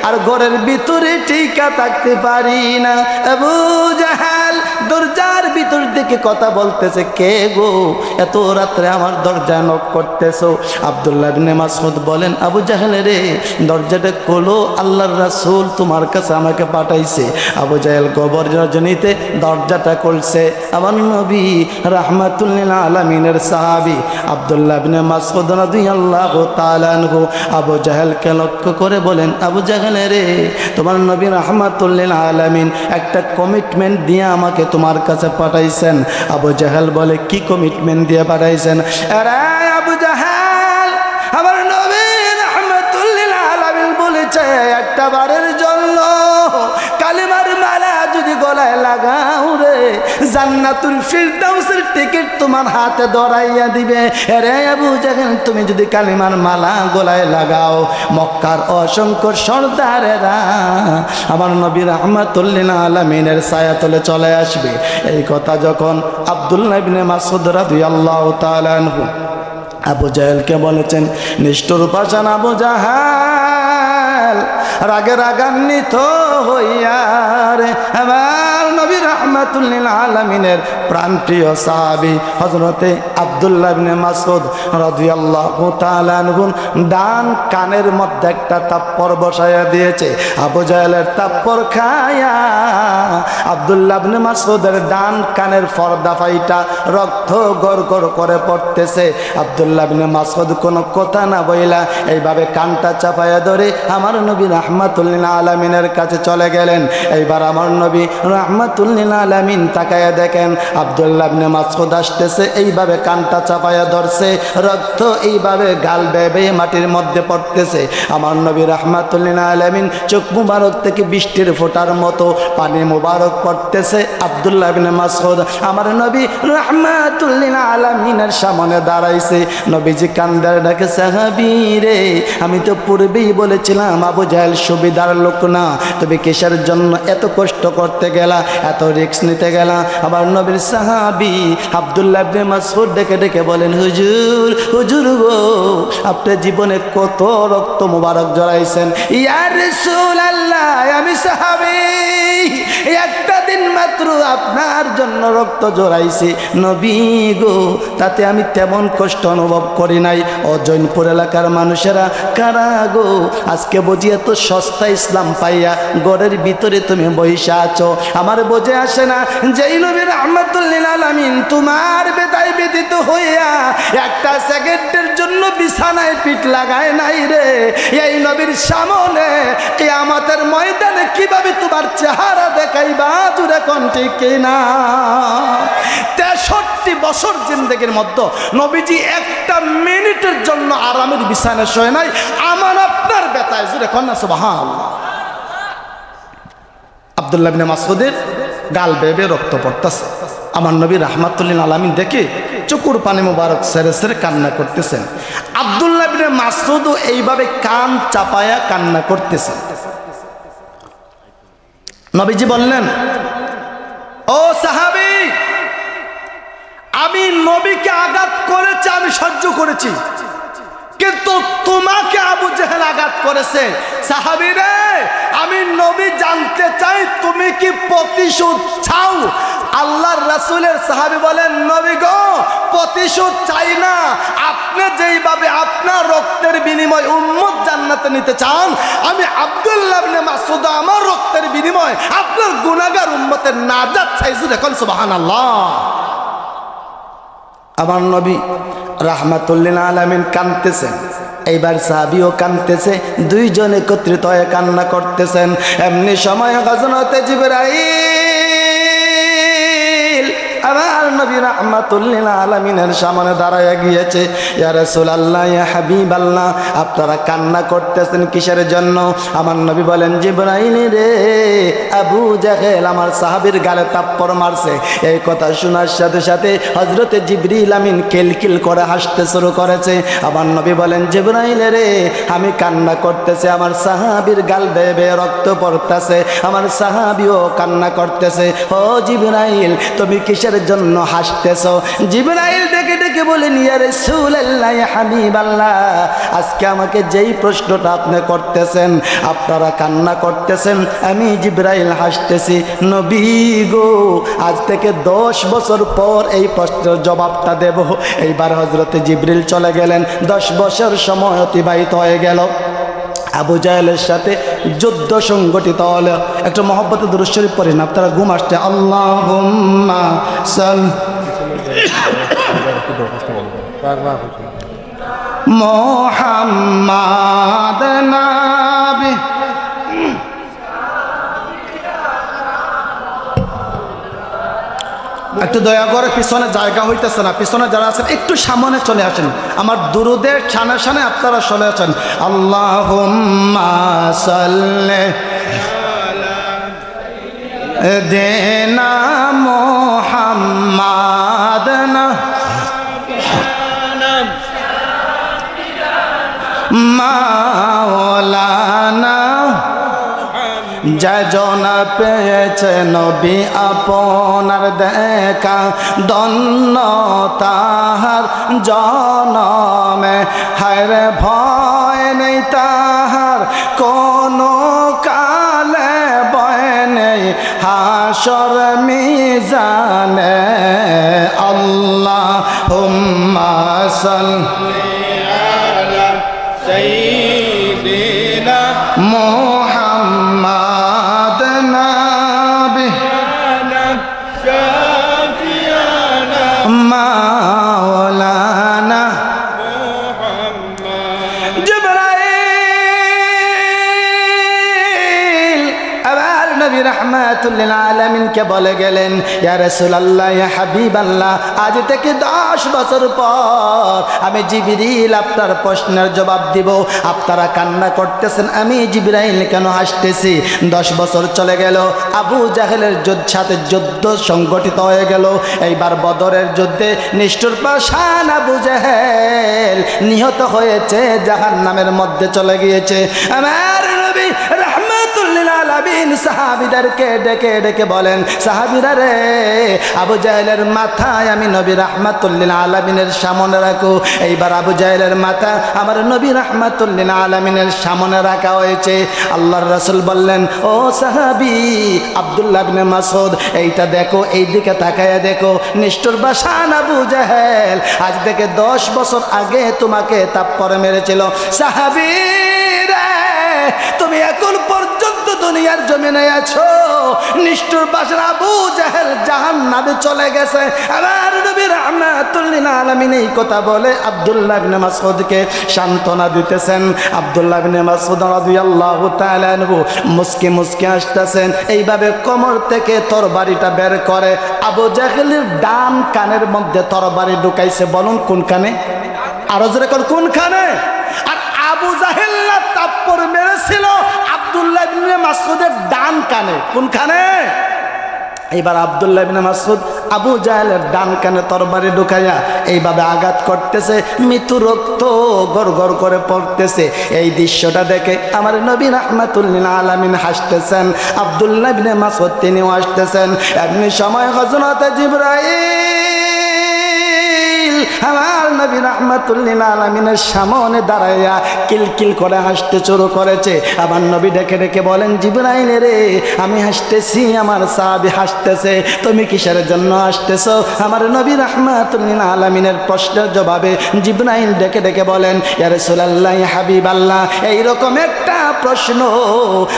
আর ঘরের ভিতরে টিকা থাকতে পারি না। আবু জাহেল দরজার ভিতর থেকে কথা বলতেছে, কে গো, এত রাত্রে আমার দরজা নক করতেছো? আব্দুল্লাহ ইবনে মাসউদ বলেন, আবু জাহেল রে, দরজাটা খোলো, আল্লাহর রাসূল তোমার কাছে আমাকে পাঠাইছে। আবু জাহেল গভীর রজনীতে দরজাটা খুলছে। আমার নবী রাহমাতুল্লিল আলামিনের সাহাবী আব্দুল্লাহ ইবনে মাসউদ রাদিয়াল্লাহু তাআলা আনহু আবু জাহেলকে লক্ষ্য করে বলেন, আবু জাহেল রে, তোমার নবী রাহমাতুল্লিল আলামিন একটা কমিটমেন্ট দিয়ে আমাকে তোমার কাছে পাঠাইছেন। আবু জাহেল বলে, কি কমিটমেন্ট দিয়ে পাঠাইছেন? আরে আবু জাহেল, আমার নবী রাহমাতুল্লিল আলামিন বলেছে, একটা বারের জন্য কালেমার মালা যদি গলায় লাগাও রে, জান্নাতুল ফিরদাউসের টিকিট তোমার হাতে ধরাইয়া দিবে। রে আবু জাহেল, তুমি যদি কালিমার মালা গলায় লাগাও, মক্কার অসংখ্য সর্দারেরা আমার নবী রাহমাতুল লিল আলামিনের ছায়াতলে চলে আসবে। এই কথা যখন আব্দুল্লাহ ইবনে মাসউদ রাদিয়াল্লাহু তাআলা আনহু আবু জাহেলকে বলেছেন, নিষ্ঠুর পাষাণ আবু জাহেল রাগে রাগান্বিত হইয়া রে আমার নবী রাহমাতুল লিল আলামিনের প্রাণপ্রিয় সাহাবী হযরতে আব্দুল্লাহ ইবনে মাসউদ রাদিয়াল্লাহু তাআলা আনহু ডান কানের মধ্যে একটা তাপ্পর বসায়া দিয়েছে। আবু জাহেলের তাপ্পর খায়া আব্দুল্লাহ ইবনে মাসউদের ডান কানের পর্দা ফাইটা রক্ত গড়গড় করে পড়তেছে। আব্দুল্লাহ ইবনে মাসউদ কোনো কথা না বইলা এইভাবে কানটা চাপায়া ধরে আমার নবী রাহমাতুল লিল আলামিনের কাছে চলে গেলেন। এইবার আমার নবী রাহমাতুল লিল আলামিন তাকায়া দেখেন আব্দুল্লাহ ইবনে মাসউদ আসতেছে, এইভাবে কানটা চাপায়া ধরছে, রক্ত এইভাবে গাল বেয়ে বেয়ে মাটির মধ্যে পড়তেছে। আমার নবী রাহমাতুল লিল আলামিন চোখ মুবারক থেকে বৃষ্টির ফোঁটার মতো পানি মুবারক পড়তেছে। আব্দুল্লাহ ইবনে মাসউদ আমার নবী রাহমাতুল লিল আলামিনের সামনে দাঁড়াইছে। নবীজি কান্দার ডাকে, সাহাবী রে, আমি তো পূর্বেই বলেছিলাম আবু জাহেল সুবিধার লোক না, তুমি কিসের জন্য এত কষ্ট করতে গেলা, এত রিস্ক নিতে গেলা? আমার নবীর সাহাবী আব্দুল্লাহ ইবনে মাসউদ ডেকে ডেকে বলেন, হুজুর হুজুর গো, আপনি জীবনে কত রক্ত মুবারক জড়াইছেন। ইয়া রাসূলুল্লাহ, আমি সাহাবী, একটা দিন মাত্র আপনার জন্য রক্ত জড়াইছি নবী গো, তাতে আমি তেমন কষ্ট অনুভব করি নাই। ও জৈনপুর এলাকার মানুষেরা কারা গো, আজকে বুঝি এত সস্তা ইসলাম পাইয়া গড়ের ভিতরে তুমি বইসা আছো? আমার বোঝে আসে না, যেই নবী রাহমাতুল লিল আলামিন তোমার বেদায় ব্যতীত হইয়া একটা সেকেন্ডের জন্য বিছানায় পিঠ লাগায় নাই রে, এই নবীর সামনে কিয়ামতের ময়দানে কিভাবে তোমার চেহারা দেখাইবা? জুড়ে কোন ঠিক কিনা? 63 বছর জিন্দেগির মধ্যে নবীজি একটা মিনিটের জন্য আরামের বিছানায় শোয় নাই, আমার আপনার বেতায়। জুড়ে কোন না সুবহানাল্লাহ। আব্দুল্লাহ ইবনে মাসউদের গাল বেবে রক্ত পড়তেছে। আমার নবী রাহমাতুল লিল আলামিন দেখে চকুর পানি মুবারক সেরে সেরে কান্না করতেছেন। আব্দুল্লাহ ইবনে মাসউদও এইভাবে কান চাপায়া কান্না করতেছেন। নবীজি বললেন, ও সাহাবী, আমি নবীকে আঘাত করেছি, আমি সহ্য করেছি, কিন্তু তোমাকে আবু জাহেল আঘাত করেছে। সাহাবী রে, আমি নবী জানতে চাই তুমি কি প্রতিশোধ চাও? আল্লাহর রাসূলের সাহাবী বলেন, নবী গো, প্রতিশোধ চাই না, আপনি যেইভাবে আপনার রক্তের বিনিময় উম্মত জান্নাতে নিতে চান, আমি আব্দুল্লাহ ইবনে মাসউদ আমার রক্তের বিনিময় আপনার গুনাহগার উম্মতের নাজাত চাই। এখন সুবহানাল্লাহ। আমার নবী রাহমাতুল লিল আলামিন কাঁদতেছেন, এইবার সাহাবীও কাঁদতেছে, দুইজন একত্রিত হয়ে কান্না করতেছেন। এমনি সময় হযরতে জিবরাইল আমার নবী রাহমাতুল লিল আলামিনের সামনে দাঁড়ায়া গিয়েছে। ইয়া রাসূলুল্লাহ, ইয়া হাবিবাল্লাহ, আপনারা কান্না করতেছেন কিসের জন্য? আমার নবী বলেন, জিবরাইল রে, আবু জাহেল আমার সাহাবীর গালে থাপ্পড় মারছে। এই কথা শোনার সাথে সাথে হযরতে জিবরিল আমিন কিলকিল করে হাসতে শুরু করেছে। আমার নবী বলেন, জিবরাইল রে, আমি কান্না করতেছি, আমার সাহাবীর গাল বেয়ে বেয়ে রক্ত পড়তেছে, আমার সাহাবীও কান্না করতেছে। ও জিবরাইল, তুমি কিসের জন্য হাসতেছো? জিবরাইল ডেকে ডেকে বলেন, ইয়া রাসূলুল্লাহ, ইয়া হাবিবাল্লাহ, আজকে আমাকে যেই প্রশ্নটা আপনি করতেছেন, আপনারা কান্না করতেছেন, আমি জিবরাইল হাসতেছি। নবী গো, আজ থেকে 10 বছর পর এই প্রশ্নের জবাবটা দেব। এইবার হযরতে জিবরিল চলে গেলেন। 10 বছর সময় অতিবাহিত হয়ে গেল। আবু জাহেলের সাথে যুদ্ধ সংগঠিত হলো। একটা মহব্বতে দুরূদ শরীফ পড়েন, আপনারা ঘুম আসছে। আল্লাহুম্মা মুহাম্মাদ নবী একটু দয়া করে, পিছনে জায়গা হইতেছে না, পিছনে যারা আছেন একটু সামনে চলে আসেন, আমার দুরুদের ছানে ছানে আপনারা চলে আসেন। আল্লাহুম্মা সাল্লি আলা সাইয়্যিদিনা মুহাম্মাদ মাওলানা যজন পেয়েছে নবী আপনার দেখা, ধন্য তাহার জনমে, হায়রে ভয় নেই তাহার কোনো কালে, ভয় নেই হাসর মিজানে। আল্লাহুম্মা সাল্লি আলা সাইয়্যিদিনা মুহাম্মাদ নাবি শাফিয়ানা মাওলানা মুহাম্মদ। জিবরাইল আবার নবী রাহমাতুল লিল আলামিনকে বলে গেলেন, ইয়া রাসূলুল্লাহ, ইয়া হাবিবাল্লাহ, আজ থেকে 10 বছর পর আমি জিবরিল আপনার প্রশ্নের জবাব দিব। আপনারা কান্না করতেছেন, আমি জিবরাইল কেন হাসতেছি? 10 বছর চলে গেল, আবু জাহেলের সাথে যুদ্ধ সংগঠিত হয়ে গেল। এইবার বদরের যুদ্ধে নিষ্ঠুর পাষাণ আবু জাহেল নিহত হয়েছে, জাহান্নামের মধ্যে চলে গিয়েছে। আমার নবী রাহমাতুল লিল আলামিন সাহাবীদেরকে ডেকে ডেকে বলেন, সাহাবীরা রে, আবু জাহেলের মাথায় আমি নবী রাহমাতুল লিল আলামিনের সামনে রাখো। এইবার আবু জাহেলের মাথা আমার নবী রাহমাতুল লিল আলামিনের সামনে রাখা হয়েছে। আল্লাহর রাসূল বললেন, ও সাহাবী আব্দুল্লাহ ইবনে মাসউদ, এইটা দেখো, এই দিকে তাকায়া দেখো, নিষ্ঠুর পাষাণ আবু জাহেল আজ থেকে 10 বছর আগে তোমাকে থাপ্পড় মেরেছিল। সাহাবী রে, তুমি এখন পর্যন্ত দুনিয়ার জমিনে আছো, নিষ্ঠুর পাষাণ আবু জাহেল জাহান্নামে চলে গেছে। আমার নবী রাহমাতুল লিল আলামিন এই কথা বলে আব্দুল্লাহ ইবনে মাসউদকে সান্ত্বনা দিতেছেন। আব্দুল্লাহ ইবনে মাসউদ রাদিয়াল্লাহু তাআলা আনহু মুস্কি মুস্কি আসতেছেন। এইভাবে কোমর থেকে তরবারিটা বের করে আবু জাহেলের ডান কানের মধ্যে তরবারি ঢুকাইছে। বলুন কোন কানে? আরো জোরে কোন কানে? আর আবু জাহেল থাপ্পড় মেরেছিল আব্দুল্লাহ ইবনে মাসউদের ডান কানে। কোনখানে? এইবার আব্দুল্লাহ ইবনে মাসউদ আবু জাহেলের ডান কানে তরবারি ঢুকাইয়া এইভাবে আঘাত করতেছে, মৃত্যু রক্ত গড়গড় করে পড়তেছে। এই দৃশ্যটা দেখে আমার নবী রাহমাতুল লিল আলামিন হাসতেছেন, আব্দুল্লাহ ইবনে মাসউদ তিনিও হাসতেছেন। এমনি সময় হযরত জিবরাইল আমার নবী রাহমাতুল লিল আলামিনের সামনে দাঁড়াইয়া কিলকিল করে হাসতে শুরু করেছে। আমার নবী ডেকে ডেকে বলেন, জিবরাইল রে, আমি হাসতেছি, আমার সাহাবী হাসতেছে, তুমি কিসের জন্য হাসতেছো? আমার নবী রাহমাতুল লিল আলামিনের প্রশ্নের জবাবে জিবরাইল ডেকে ডেকে বলেন, ইয়া রাসূলুল্লাহ, ইয়া হাবিবাল্লাহ, এইরকম একটা প্রশ্ন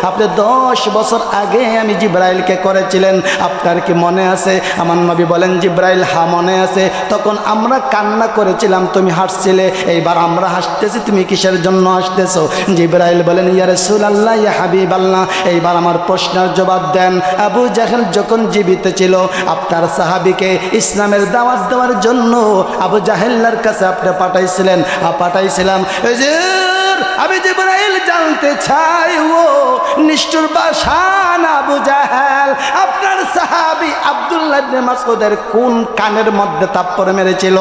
আপনি 10 বছর আগে আমি জিবরাইলকে করেছিলেন, আপনার কি মনে আছে? আমার নবী বলেন, জিবরাইল, হ্যাঁ মনে আছে। তখন আমরা কান্না করেছিলাম, তুমি হাসছিলে, এইবার আমরা হাসতেছি, তুমি কিসের জন্য হাসতেছো? জিবরাইল বলেন, ইয়া রাসূলুল্লাহ, ইয়া হাবিবাল্লাহ, এইবার আমার প্রশ্নের জবাব দেন। আবু জাহেল যখন জীবিত ছিল, আপনার সাহাবীকে ইসলামের দাওয়াত দেওয়ার জন্য আবু জাহেলের কাছে আপনি পাঠাইছিলেন। পাঠাইছিলাম। আমি জিবরাইল জানতে চাই, ও নিষ্ঠুর পাষাণ আবু জাহেল আপনার সাহাবী আব্দুল্লাহ ইবনে মাসউদের কোন কানের মধ্যে থাপ্পড় মেরেছিল?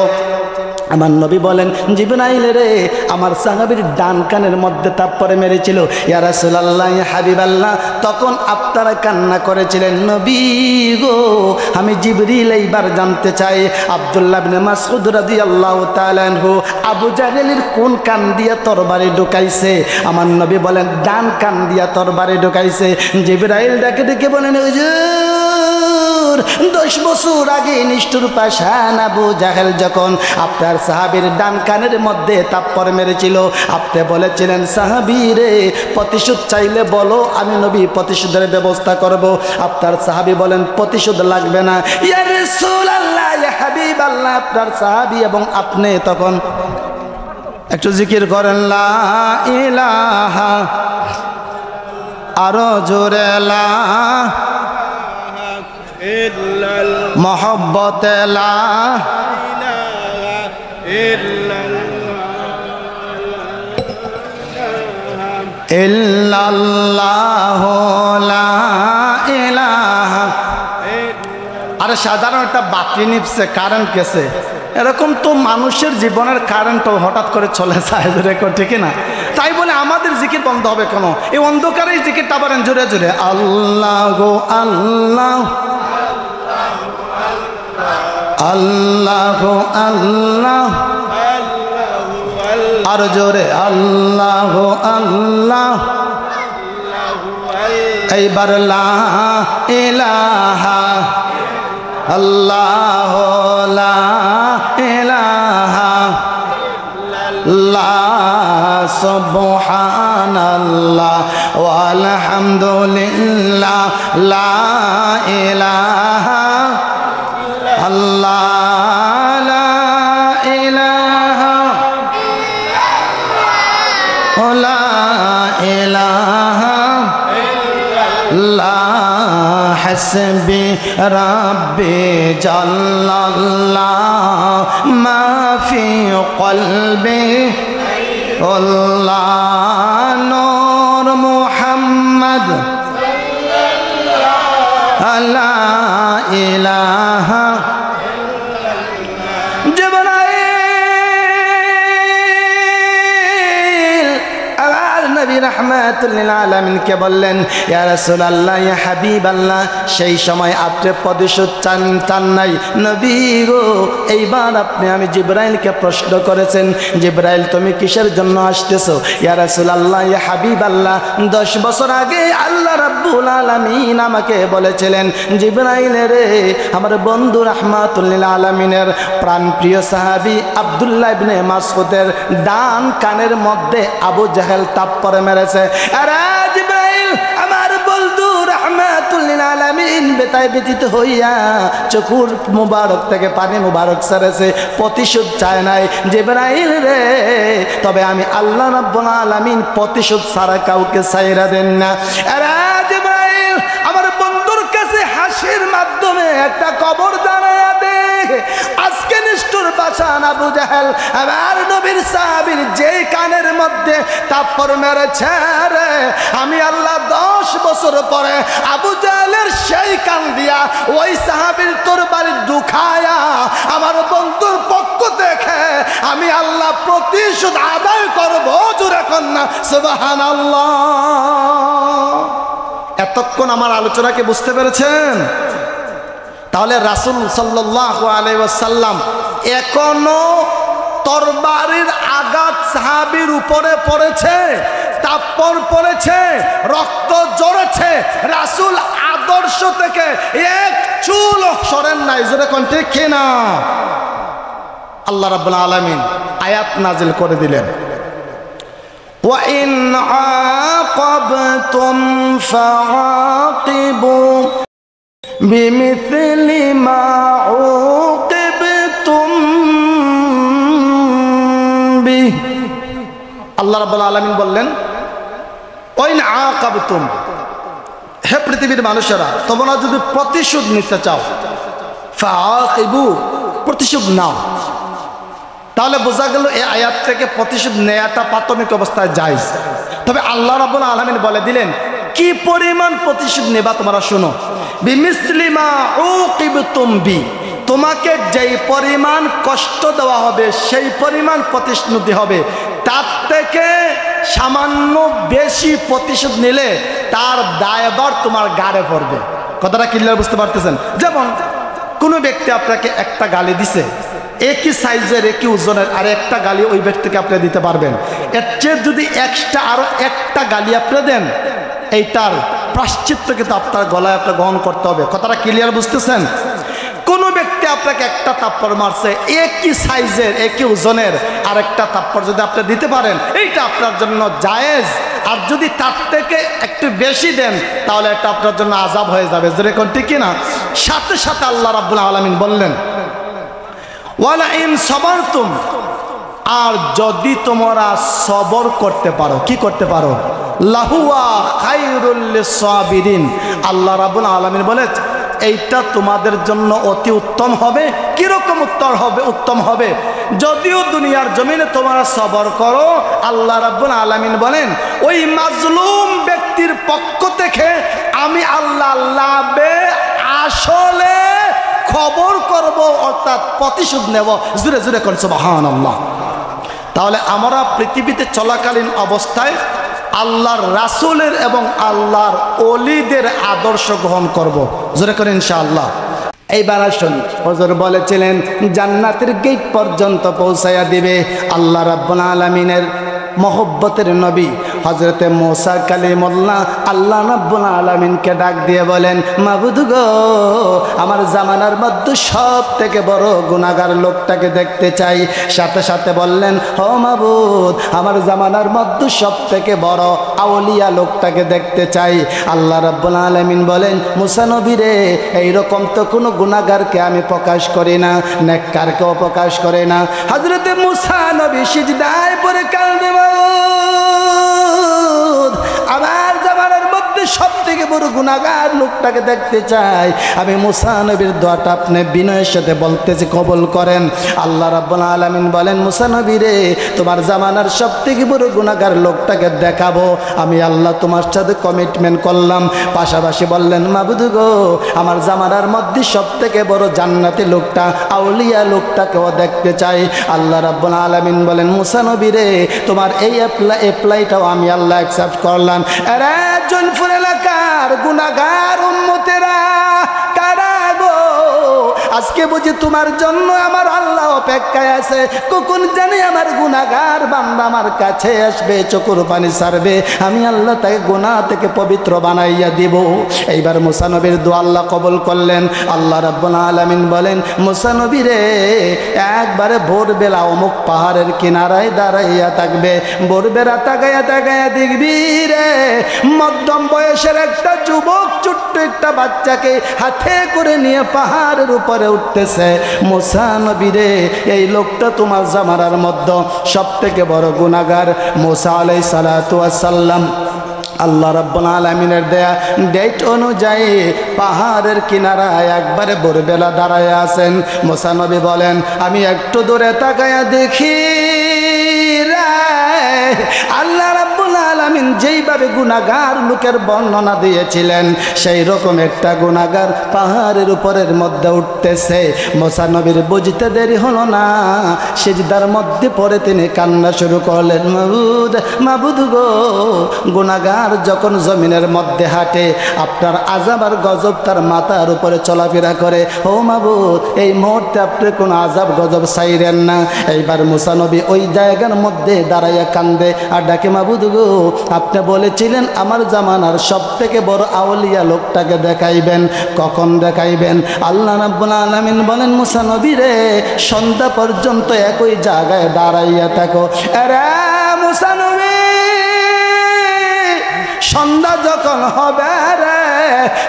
আমার নবী বলেন, জিবরাইল রে, আমার সাহাবীর ডান কানের মধ্যে থাপ্পড় মেরেছিল। ইয়া রাসূলুল্লাহ, ইয়া হাবিবাল্লাহ, তখন আপনারা কান্না করেছিলেন। নবী গো, আমি জিবরিল এইবার জানতে চাই, আব্দুল্লাহ ইবনে মাসউদ রাদিয়াল্লাহু তাআলা আনহু আবু জাহেলের কোন কান দিয়া তরবারি ঢুকাইছে? আমার নবী বলেন, ডান কান দিয়া তরবারি ঢুকাইছে। জিবরাইল ডেকে ডেকে বলেন, হুজুর, 10 বছর আগে নিষ্ঠুর পাষাণ আবু জাহেল যখন আপনার সাহাবীর ডান কানের মধ্যে থাপ্পড় মেরেছিল, আপনি বলেছিলেন, সাহাবী রে, প্রতিশোধ চাইলে বলো, আমি নবী প্রতিশোধের ব্যবস্থা করব। আপনার সাহাবী বলেন, প্রতিশোধ লাগবে না। ইয়া রাসূলুল্লাহ, ইয়া হাবিবাল্লাহ, আপনার সাহাবী এবং আপনি তখন একটু জিকির করেন, লা ইলাহা, আরো জোরে লা ইল্লাল্লাহ, মোহব্বতে লা ইলাহা ইল্লাল্লাহ, লা ইলাহা। আরে সাধারণ একটা বাতি নিপছে, কারেন্ট গেছে, এরকম তো মানুষের জীবনের কারেন্টও হঠাৎ করে চলে যায়, ঠিক না? জিকির বন্ধ হবে কেন? এই অন্ধকারেই জিকিরটা বলেন জোরে জোরে, আল্লাহ গো আল্লাহ, আল্লাহ গো আল্লাহ, আর জোরে আল্লাহ গো আল্লাহ। এইবার লা ইলাহা আল্লাহ, লা ইলাহা লা সুবহানাল্লাহ ওয়াল হামদুলিল্লাহ, লা ইলাহা আল্লাহ, লা ইলাহা লা ইলাহা লা হাসবি রাব্বি জাল্লাল্লাহ মা ফি কলবি আল্লাহ নূর মুহাম্মদ লা ইলাহা। নবী রাহমাতুল লিল আলামিনকে বললেন, ইয়া রাসূলুল্লাহ, ইয়া হাবিবাল্লাহ, সেই সময় আপনি প্রতিশোধ চান নাই নবী গো। এইবার আপনি আমি জিবরাইলকে প্রশ্ন করেছেন, জিবরাইল তুমি কিসের জন্য আসতেছো? ইয়া রাসূলুল্লাহ, ইয়া হাবিবাল্লাহ, 10 বছর আগে আল্লাহ রাব্বুল আলামিন আমাকে বলেছিলেন, জিবরাইল রে, আমার বন্ধু রাহমাতুল লিল আলামিনের প্রাণপ্রিয় সাহাবী আব্দুল্লাহ ইবনে মাসউদের ডান কানের মধ্যে আবু জাহেল তাপ্পর মেরেছে। আরে জিবরাইল, আমার বন্ধু রাহমাতুল লিল আলামিন বেতায় ব্যতীত হইয়া চোখের মুবারক থেকে পানি মুবারক ছেড়েছে, প্রতিশোধ চায় নাই জিবরাইল রে। তবে আমি আল্লাহ রাব্বুল আলামিন প্রতিশোধ ছাড়া কাউকে ছাইরা দেন না। আরে জিবরাইল, আমার বন্ধুর কাছে হাসির মাধ্যমে একটা কবর দাঁড়ায়া দে। আজকে নিষ্ঠুর বাসান আবু জাহেল আমার নবীর সাহাবীর যেই কানের মধ্যে তাপ্পর মেরেছে রে, আমি আল্লাহ 10 বছর পরে আবু জাহেলের সেই কান দিয়া ওই সাহাবীর তরবারি দুখায়া আমার বন্ধুর পক্ষ থেকে আমি আল্লাহ প্রতিশোধ আদায় করব। জোরে কন্যা সুবহানাল্লাহ। এতক্ষণ আমার আলোচনাকে বুঝতে পেরেছেন? তাহলে রাসূল সাল্লাল্লাহু আলাইহি ওয়াসাল্লাম এখনো তরবারির আঘাত সাহাবীর উপরে পড়েছে, তাপ্পর পড়েছে, রক্ত ঝরেছে, রাসূল আদর্শ থেকে এক চুল সরেন নাই। জোরে কোন ঠিক কিনা? আল্লাহ রাব্বুল আলামিন আয়াত নাজিল করে দিলেন, ওয়া ইন আকাবতুম ফাআকিবু বিমিসলি মা উকিবতুম বিহি। আল্লাহ রাব্বুল আলামিন বললেন, ওয়া ইন আকাবতুম, হে পৃথিবীর মানুষেরা, তোমরা যদি প্রতিশোধ নিতে চাও, ফাআকিবু, প্রতিশোধ নাও। তাহলে বোঝা গেল এই আয়াত থেকে প্রতিশোধ নেওয়াটা প্রাথমিক অবস্থায় জায়েজ। তবে আল্লাহ রাব্বুল আলামিন বলে দিলেন কি পরিমাণ প্রতিশোধ নেবা তোমরা শোনো। বিমিসলি মা উকিবতুম বি, তোমাকে যেই পরিমাণ কষ্ট দেওয়া হবে সেই পরিমাণ প্রতিশোধ হবে। তার থেকে সামান্য বেশি প্রতিশোধ নিলে তার দায়ভার তোমার গাড়ে পড়বে। কথাটা ক্লিয়ার বুঝতে পারতেছেন? যেমন কোনো ব্যক্তি আপনাকে একটা গালি দিছে, একই সাইজের একই ওজনের, আর একটা গালি ওই ব্যক্তিকে আপনি দিতে পারবেন। এর চেয়ে যদি এক্সট্রা আরো একটা গালি আপনি দেন, এইটার প্রায়শ্চিত্ত কিন্তু আপনার গলায় আপনার গ্রহণ করতে হবে। কথাটা ক্লিয়ার বুঝতেছেন? কোনো ব্যক্তি আপনাকে একটা থাপ্পড় মারছে, একই সাইজের একই ওজনের আর একটা থাপ্পড় যদি আপনি দিতে পারেন, এইটা আপনার জন্য জায়েজ। আর যদি তার থেকে একটু বেশি দেন তাহলে এটা আপনার জন্য আযাব হয়ে যাবে। যেরকম ঠিক না? সাথে সাথে আল্লাহ রাব্বুল আলামিন বললেন, ওয়ালা ইন সাবারতুম, আর যদি তোমরা সবর করতে পারো, কি করতে পারো, লাহুয়া খায়রুল লিসাবিরিন। আল্লাহ রাব্বুল আলামিন বলে এইটা তোমাদের জন্য অতি উত্তম হবে। কিরকম উত্তম হবে? যদিও দুনিয়ার জমিনে তোমরা সবর করো, আল্লাহ রাব্বুল আলামিন বলেন ওই মাজলুম ব্যক্তির পক্ষ থেকে আমি আল্লাহ লাভে আসলে খবর করব, অর্থাৎ প্রতিশোধ নেব। জুড়ে জুড়ে কোন সুবহানাল্লাহ। তাহলে আমরা পৃথিবীতে চলাকালীন অবস্থায় আল্লাহর রাসূলের এবং আল্লাহর ওলিদের আদর্শ গ্রহণ করব। জোরে করে ইনশাআল্লাহ। এইবার আসুন, হুজুর বলেছিলেন জান্নাতের গেট পর্যন্ত পৌঁছায়া দিবে আল্লাহ রাব্বুল আলামিনের মহব্বতের নবী হযরতে মূসা কালিমুল্লাহ। আল্লাহ রাব্বুল আলামিনকে ডাক দিয়ে বলেন, মাবুদ গো, আমার জামানার মধ্যে সব থেকে বড় গুনাহগার লোকটাকে দেখতে চাই। সাথে সাথে বললেন, ও মাবুদ, আমার জামানার মধ্যে সব থেকে বড় আউলিয়া লোকটাকে দেখতে চাই। আল্লাহ রাব্বুল আলামিন বলেন, মূসা নবী রে, এইরকম তো কোনো গুনাহগারকে আমি প্রকাশ করি না, নেককারকেও প্রকাশ করে না। হযরতে মূসা নবী সিজদায় পড়ে কাঁদে, আমার জামানার মধ্যে সব থেকে বড় গুনাহগার লোকটাকে দেখতে চাই। আমি মূসা নবীর দোয়াটা আপনি বিনয়ের সাথে বলতেছি, কবুল করেন। আল্লাহ রাব্বুল আলামিন বলেন, মূসা নবী রে, তোমার জামানার সব থেকে বড় গুনাহগার লোকটাকে দেখাবো। আমি আল্লাহ তোমার সাথে কমিটমেন্ট করলাম। পাশাপাশি বললেন, মাবুদ গো, আমার জামানার মধ্যে সব থেকে বড় জান্নাতি লোকটা, আউলিয়া লোকটাকেও দেখতে চাই। আল্লাহ রাব্বুল আলামিন বলেন, মূসা নবী রে, তোমার এই অ্যাপ্লাইটাও আমি আল্লাহ অ্যাকসেপ্ট করলাম। আরে জনপুর এলাকার গুনাহগার উম্মতেরা কারা গো, আজকে বুঝি তোমার জন্য আমার আল্লাহ অপেক্ষায় আছে। কখন জানি আমার গুনাহগার বান্দা আমার কাছে আসবে, চোখের পানি ছাড়বে, আমি আল্লাহ তাকে গুনাহ থেকে পবিত্র বানাইয়া দিব। এইবার মূসা নবীর দোয়া আল্লাহ কবুল করলেন। আল্লাহ রাব্বুল আলামিন বলেন, মূসা নবী রে, একবারে ভোরবেলা অমুক পাহাড়ের কিনারায় দাঁড়াইয়া থাকবে। ভোরবেলা তাকাইয়া তাকাইয়া দেখবি রে, মধ্যম বয়সের একটা যুবক ছোট্ট একটা বাচ্চাকে হাতে করে নিয়ে পাহাড়ের উপরে উঠতেছে। মূসা নবী রে, এই লোকটা তোমার জামানার মধ্যে সব থেকে বড় গুনাহগার। মূসা আলাইহিস সালাতু ওয়াস সালাম আল্লাহ রাব্বুল আলামিনের দেয়া ডেট অনুযায়ী পাহাড়ের কিনারায় একবারে ভোরবেলা দাঁড়ায় আছেন। মূসা নবী বলেন, আমি একটু দূরে তাকায়া দেখি রে, আল্লাহ রাব্বুল আলামিন যেইভাবে গুনাহগার লোকের বর্ণনা দিয়েছিলেন, সেই রকম একটা গুনাহগার পাহাড়ের উপরের মধ্যে উঠতেছে। মূসা নবীর বুঝতে দেরি হলো না, সিজদার মধ্যে পড়ে তিনি কান্না শুরু করলেন, মাবুদ, মাবুদ গো, গুনাহগার যখন জমিনের মধ্যে হাঁটে, আপনার আযাব আর গজব তার মাথার উপরে চলাফেরা করে। ও মাবুদ, এই মুহূর্তে আপনি কোনো আযাব গজব চাইরেন না। এইবার মূসা নবী ওই জায়গার মধ্যে দাঁড়াইয়া কান্দে আর ডাকে, মাবুদ গো, আপনি বলেছিলেন আমার জামানার সব থেকে বড় আউলিয়া লোকটাকে দেখাইবেন, কখন দেখাইবেন? আল্লাহ রাব্বুল আলামিন বলেন, মূসা নবী রে, সন্ধ্যা পর্যন্ত একই জায়গায় দাঁড়াইয়া থাকো। আরে মূসা নবী, সন্ধ্যা যখন হবে রে,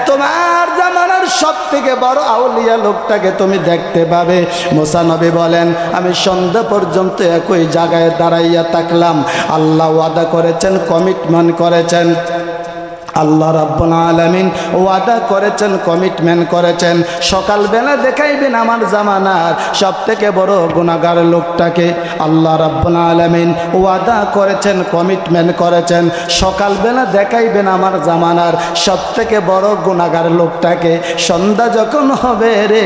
তোমার জামানার সব থেকে বড় আউলিয়া লোকটাকে তুমি দেখতে পাবে। মূসা নবী বলেন, আমি সন্ধ্যা পর্যন্ত একই জায়গায় দাঁড়াইয়া থাকলাম। আল্লাহ ওয়াদা করেছেন, কমিটমেন্ট করেছেন। আল্লাহ রাব্বুল আলামিন ওয়াদা করেছেন, কমিটমেন্ট করেছেন, সকালবেলা দেখাইবেন আমার জামানার সব থেকে বড় গুনাহগার লোকটাকে। আল্লাহ রাব্বুল আলামিন ওয়াদা করেছেন, কমিটমেন্ট করেছেন, সকালবেলা দেখাইবেন আমার জামানার সব থেকে বড় গুনাহগার লোকটাকে। সন্ধ্যা যখন হবে রে,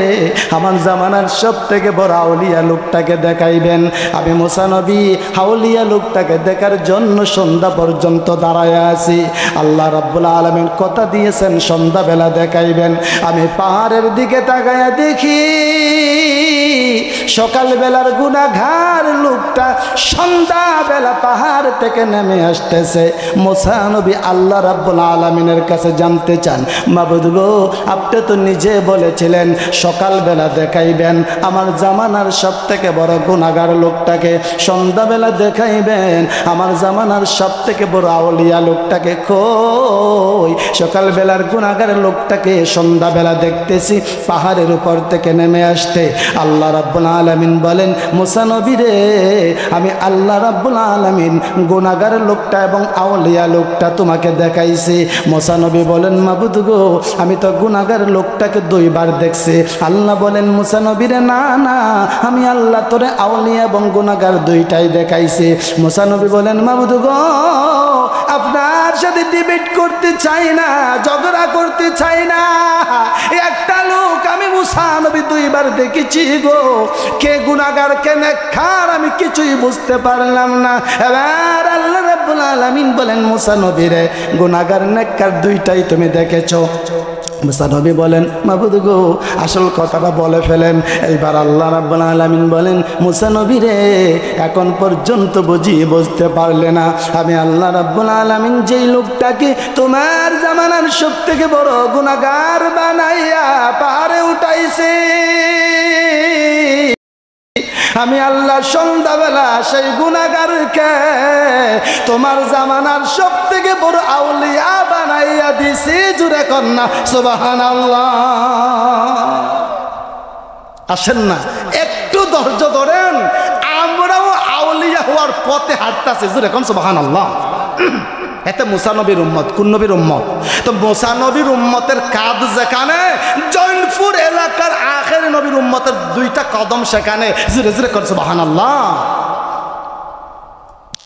আমার জামানার সব থেকে বড় আউলিয়া লোকটাকে দেখাইবেন। আমি মূসা নবী আউলিয়া লোকটাকে দেখার জন্য সন্ধ্যা পর্যন্ত দাঁড়ায় আছি। আল্লাহ রাব্বুল আলামিন কথা দিয়েছেন, সন্ধ্যাবেলা দেখাইবেন। আমি পাহাড়ের দিকে তাকায়া দেখি, সকালবেলার গুনাহগার লোকটা সন্ধ্যাবেলা পাহাড় থেকে নেমে আসতেছে। মূসা নবী আল্লাহ রাব্বুল আলামিনের কাছে জানতে চান, মাবুদ গো, আপনি তো নিজে বলেছিলেন সকালবেলা দেখাইবেন আমার জামানার সব থেকে বড় গুনাহগার লোকটাকে, সন্ধ্যাবেলা দেখাইবেন আমার জামানার সব থেকে বড় আউলিয়া লোকটাকে। কই সকালবেলার গুনাহগার লোকটাকে সন্ধ্যাবেলা দেখতেছি পাহাড়ের উপর থেকে নেমে আসতে। আল্লাহ রাব্বুল আলামিন বলেন, মূসা নবী রে, আমি আল্লাহ রাব্বুল আলামিন গুনাহগার লোকটা এবং আউলিয়া লোকটা তোমাকে দেখাইছি। মূসা নবী বলেন, মাবুদ গো, আমি তো গুনাহগার লোকটাকে দুইবার দেখছি। আল্লাহ বলেন, মূসা নবী রে, না না, আমি আল্লাহ তোরে আউলিয়া এবং গুনাহগার দুইটাই দেখাইছি। মূসা নবী বলেন, মাবুদ গো, আপনার সাথে ডিবেট করতে চাই না, ঝগড়া করতে চাই না। একটা লোক আমি মুসা নবী 2 বার দেখেছি গো, কে গুনাহগার কে নেককার আমি কিছুই বুঝতে পারলাম না। এবার আল্লাহ রাব্বুল আলামিন বলেন মুসা নবী রে, গুনাহগার নেককার দুইটাই তুমি দেখেছো। মুসা নবী বলেন মাবুদ গো, আসল কথাটা বলে ফেলেন। এইবার আল্লাহ রাব্বুল আলামিন বলেন মুসা নবী রে, এখন পর্যন্ত বুঝতে পারলে না আমি আল্লাহ রাব্বুল আলামিন যেই লোকটাকে তোমার জামানার সবথেকে বড় গুনাহগার বানাইয়া পাহাড়ে উঠাইছে, আমি আল্লাহ সন্ধ্যাবেলা সেই গুনাহগারকে তোমার জামানার সবথেকে বড় আউলিয়া বানাইয়া দিছি। জুরে কন্যা সুবহানাল্লাহ। আসেন না, একটু ধৈর্য ধরেন, আমরাও আউলিয়া হওয়ার পথে হাঁটতেছি। জুরে কোন সুবহানাল্লাহ। এতে মুসা নবীর উম্মত, কোন নবীর উম্মত? তো মুসা নবীর উম্মতের কাঁধ যেখানে, জৈনপুর এলাকার আখেরি নবীর উম্মতের 2টা কদম সেখানে। জুরে জুরে কোন সুবহানাল্লাহ।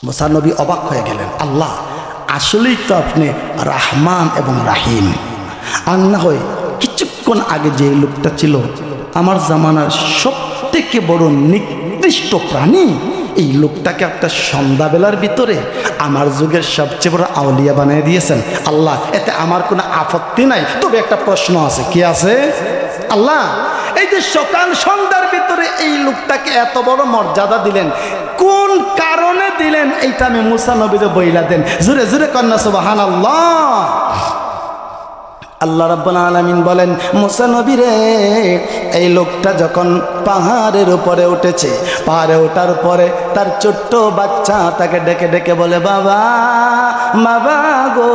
মুসা নবী অবাক হয়ে গেলেন, আল্লাহ আসলেই তো আপনি রহমান এবং রাহিম। আর না হয় কিছুক্ষণ আগে যে লোকটা ছিল আমার জামানার সবথেকে বড় নিকৃষ্ট প্রাণী, এই লোকটাকে একটা সন্ধ্যাবেলার ভিতরে আমার যুগের সবচেয়ে বড় আউলিয়া বানিয়ে দিয়েছেন। আল্লাহ এতে আমার কোনো আপত্তি নাই, তবে একটা প্রশ্ন আছে। কি আছে? আল্লাহ এই যে সকাল সন্ধ্যার ভিতরে এই লোকটাকে এত বড় মর্যাদা দিলেন, কোন কারণে দিলেন? এইটা আমি মুসা নবীরে বইলা দেন। জুরে জুরে কন্যা সুবহানাল্লাহ। আল্লাহ রাব্বুল আলামিন বলেন মুসা নবী রে, এই লোকটা যখন পাহাড়ের উপরে উঠেছে, পাহাড়ে ওঠার পরে তার ছোট্ট বাচ্চা তাকে ডেকে ডেকে বলে বাবা, বাবা গো,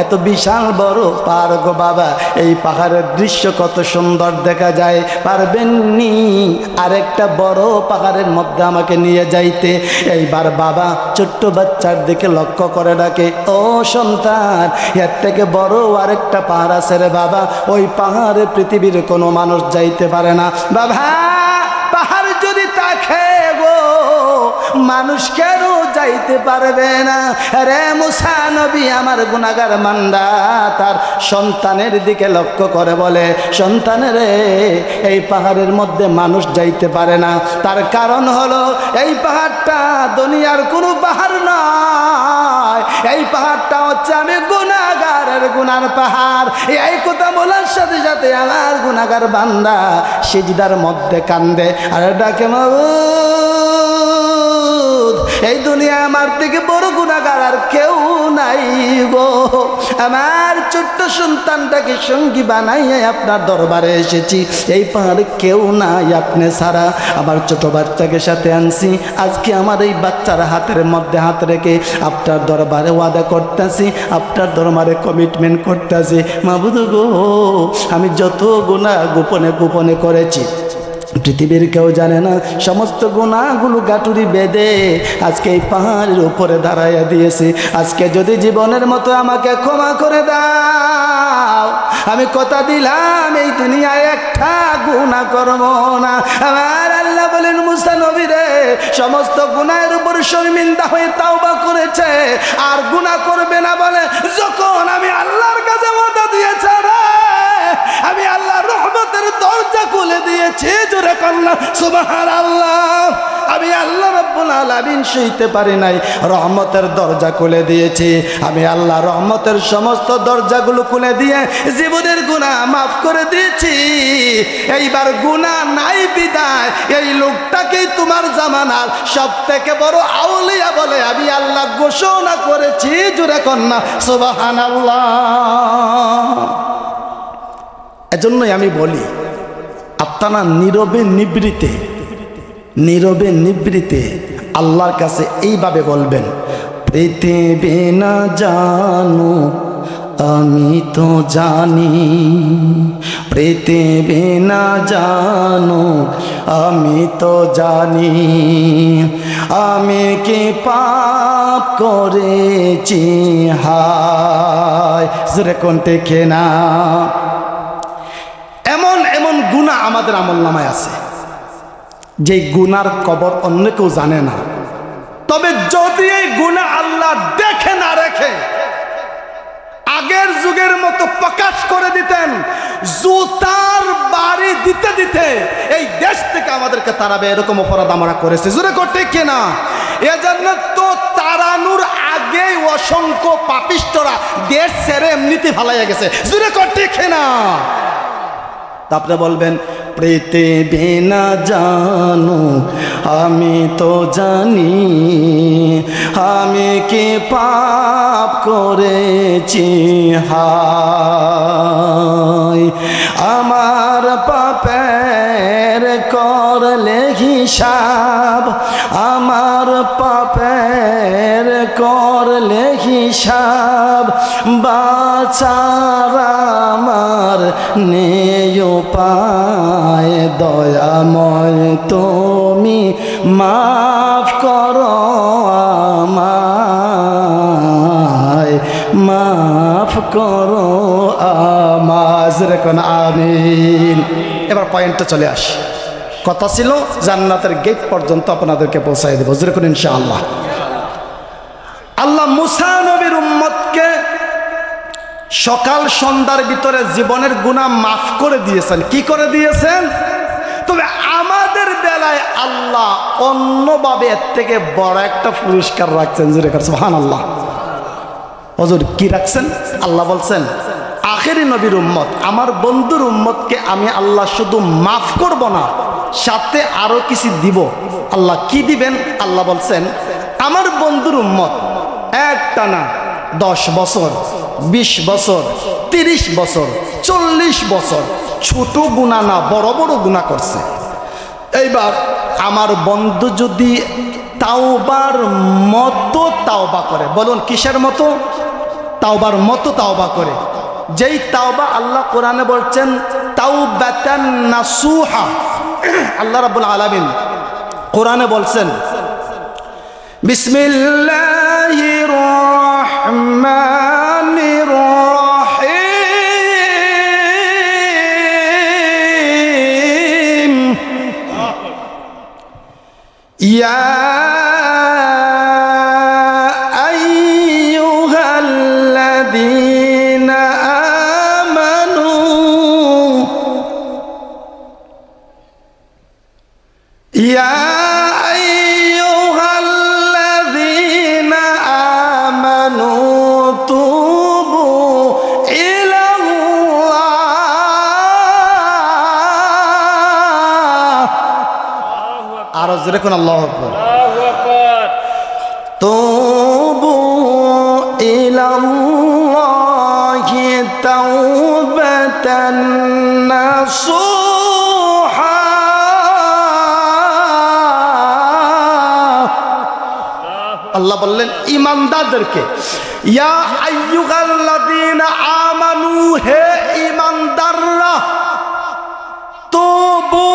এত বিশাল বড় পাহাড় গো বাবা, এই পাহাড়ের দৃশ্য কত সুন্দর দেখা যায়, পারবেননি আরেকটা বড় পাহাড়ের মধ্যে আমাকে নিয়ে যাইতে? এইবার বাবা ছোট্ট বাচ্চার দিকে লক্ষ্য করে ডাকে, ও সন্তান, এর থেকে বড় আরেকটা পাহাড় আছে রে বাবা, ওই পাহাড়ে পৃথিবীর কোনো মানুষ যাইতে পারে না। বাবা পাহাড় যদি থাকে গো, মানুষ কেন যাইতে পারবে না? রে মুসা নবী আমার গুনাহগার মান্দা তার সন্তানের দিকে লক্ষ্য করে বলে, সন্তানের এই পাহাড়ের মধ্যে মানুষ যাইতে পারে না। তার কারণ হলো এই পাহাড়টা দুনিয়ার কোনো পাহাড় নয়, এই পাহাড়টা হচ্ছে আমি গুনাহগারের গুনার পাহাড়। এই কথা বলার সাথে সাথে আমার গুনাহগার বান্দা সিজদার মধ্যে কান্দে আর ডাকে, মাবুদ এই দুনিয়া আমার থেকে বড় গুনাহগার আর কেউ নাই গো, আমার ছোট্ট সন্তানটাকে সঙ্গী বানাইয়া আপনার দরবারে এসেছি, এই পাহাড়ে কেউ নাই আপনি ছাড়া, আমার ছোট বাচ্চাকে সাথে আনছি, আজকে আমার এই বাচ্চার হাতের মধ্যে হাত রেখে আপনার দরবারে ওয়াদা করতেছি, আপনার দরবারে কমিটমেন্ট করতেছি, মাবুদ গো আমি যত গুনাহ গোপনে গোপনে করেছি পৃথিবীর কেউ জানে না, সমস্ত গুনাহগুলো গাটুরি বেঁধে আজকে এই পাহাড়ের উপরে দাঁড়াইয়া দিয়েছি, আজকে যদি জীবনের মতো আমাকে ক্ষমা করে দাও, আমি কথা দিলাম এই দুনিয়ায় একটা গুনাহ করব না। আমার আল্লাহ বলেন মুসা নবী রে, সমস্ত গুনাহের উপর শর্মিন্দা হয়ে তাওবা করেছে আর গুনাহ করবে না বলে যখন আমি আল্লাহর কাছে ওয়াদা দিয়েছি, আমি আল্লাহর রহমতের দরজা খুলে দিয়েছি। জোরে কন্যা সুবহানাল্লাহ। আমি আল্লাহ রাব্বুল আলামিন সইতে পারি নাই, রহমতের দরজা খুলে দিয়েছি। আমি আল্লাহ রহমতের সমস্ত দরজাগুলো খুলে দিয়ে জীবনের গুনাহ মাফ করে দিয়েছি। এইবার গুনাহ নাই বিদায় এই লোকটাকেই তোমার জামানার সবথেকে বড় আউলিয়া বলে আমি আল্লাহ ঘোষণা করেছি। জোরে কন্যা সুবহানাল্লাহ। এজন্যই আমি বলি আপনারা নীরবে নিবৃতে আল্লাহর কাছে এইভাবে বলবেন, পৃথিবী না জানো আমি তো জানি, পৃথিবী না জানো আমি তো জানি, আমি কি পাপ করেছি হায়। জোরে কোনটা কেনা? এমন এমন গুনাহ আমাদের আমলনামায় আছে যে গুনার কবর অন্য কেউ জানে না। তবে যদি এই গুনাহ আল্লাহ দেখে না রেখে আমাদেরকে তাড়াবে, এরকম অপরাধ আমরা করেছি। জোরে করতে কিনা? এজন্য তো তাড়ানোর আগেই অসংখ্য পাপিষ্টরা দেশ ছেড়ে এমনিতে ভালাইয়া গেছে। জোরে করতে কিনা? আপনি বলবেন পৃথিবী না জানো আমি তো জানি, আমি কি পাপ করেছি হায়, আমার পাপের করলে হিসাব, আমার পাপের করলে হিসাব, বাঁচার আমার নেই উপায়, দয়াময় তুমি মাফ করো আমায়, মাফ করো আমায়। যেরকম আমিন। এবার পয়েন্টে চলে আসি। কথা ছিল জান্নাতের গেট পর্যন্ত আপনাদেরকে পৌঁছায় দেব, যেরকম ইনশাআল্লাহ। আল্লাহ মুসা নবীর উম্মতকে সকাল সন্ধ্যার ভিতরে জীবনের গুনাহ মাফ করে দিয়েছেন। কি করে দিয়েছেন? তবে আমাদের বেলায় আল্লাহ অন্যভাবে এর থেকে বড় একটা পুরস্কার রাখছেন। যেরকম সুবহানাল্লাহ। হুজুর কি রাখছেন? আল্লাহ বলছেন আখেরি নবীর উম্মত, আমার বন্ধুর উম্মতকে আমি আল্লাহ শুধু মাফ করব না, সাথে আরো কিছু দিব। আল্লাহ কি দিবেন? আল্লাহ বলছেন আমার বন্ধুর উম্মত একটা না 10 বছর, 20 বছর, 30 বছর, 40 বছর ছোট গুনাহ না বড় বড় গুনাহ করছে। এইবার আমার বন্ধু যদি তাওবার মতো তাওবা করে, বলুন কিসের মতো? তাওবার মতো তাওবা করে, যেই তাওবা আল্লাহ কোরআনে বলছেন তাওবাতান নাসুহা। আল্লাহ রাব্বুল আলামিন কোরআনে বলছেন বিসমিল্লাহির রহমানির রহিম, ইয়া যেরকম আল্লাহু আকবার, তুবু ইলাল্লাহি তাওবাতান নাসুহা। আল্লাহ বললেন ঈমানদারদেরকে, ইয়া আইয়ুহাল্লাযীনা আমানু, হে ঈমানদাররা, তুবু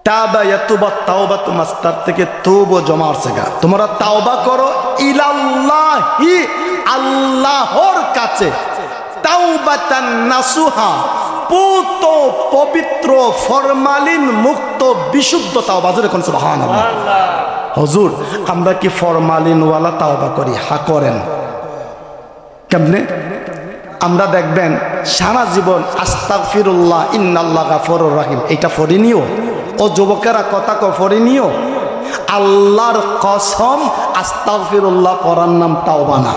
তাবা ইয়াতুবা, তাওবাতু মাসদার থেকে তুবু জমা আসছে গা, তোমরা তাওবা করো ইলাল্লাহি, আল্লাহর কাছে, তাওবাতান নাসুহা, পুত পবিত্র ফরমালিন মুক্ত বিশুদ্ধ তাওবা। যখন সুবহানাল্লাহ। হুজুর আমরা কি ফরমালিন ওয়ালা তাওবা করি? হ্যাঁ করেন। কেমনে? আমরা দেখবেন সারা জীবন আস্তাগফিরুল্লাহ ইন্নাল্লাহ গাফুরুর রহিম এটা পড়িনিও। ও যুবকেরা কথা পড়িনিও। আল্লাহর কসম আস্তাগফিরুল্লাহ পড়ার নাম তাওবা না।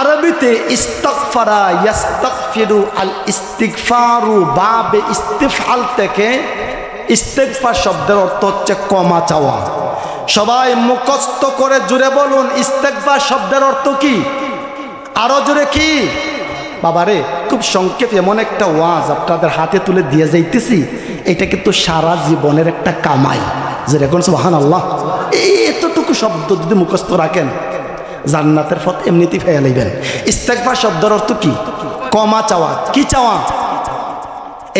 আরবিতে ইস্তাগফারা ইয়াস্তাগফিরু, আল ইস্তিগফারু বাবে ইস্তিফআল থেকে ইস্তিগফার শব্দের অর্থ হচ্ছে ক্ষমা চাওয়া। সবাই মুখস্থ করে জুড়ে বলুন ইস্তিগফার শব্দের অর্থ কি? আরো জোরে কি? বাবারে খুব সংক্ষেপে এমন একটা ওয়াজ আপনাদের হাতে তুলে দিয়ে যাইতেছি, এটা কিন্তু সারা জীবনের একটা কামাই। যেরকম সুবহানাল্লাহ, এতটুকু শব্দ যদি মুখস্থ রাখেন জান্নাতের পথ এমনিতেই পেয়ে লইবেন। ইস্তেগফার শব্দের অর্থ কি? ক্ষমা চাওয়া। কি চাওয়া?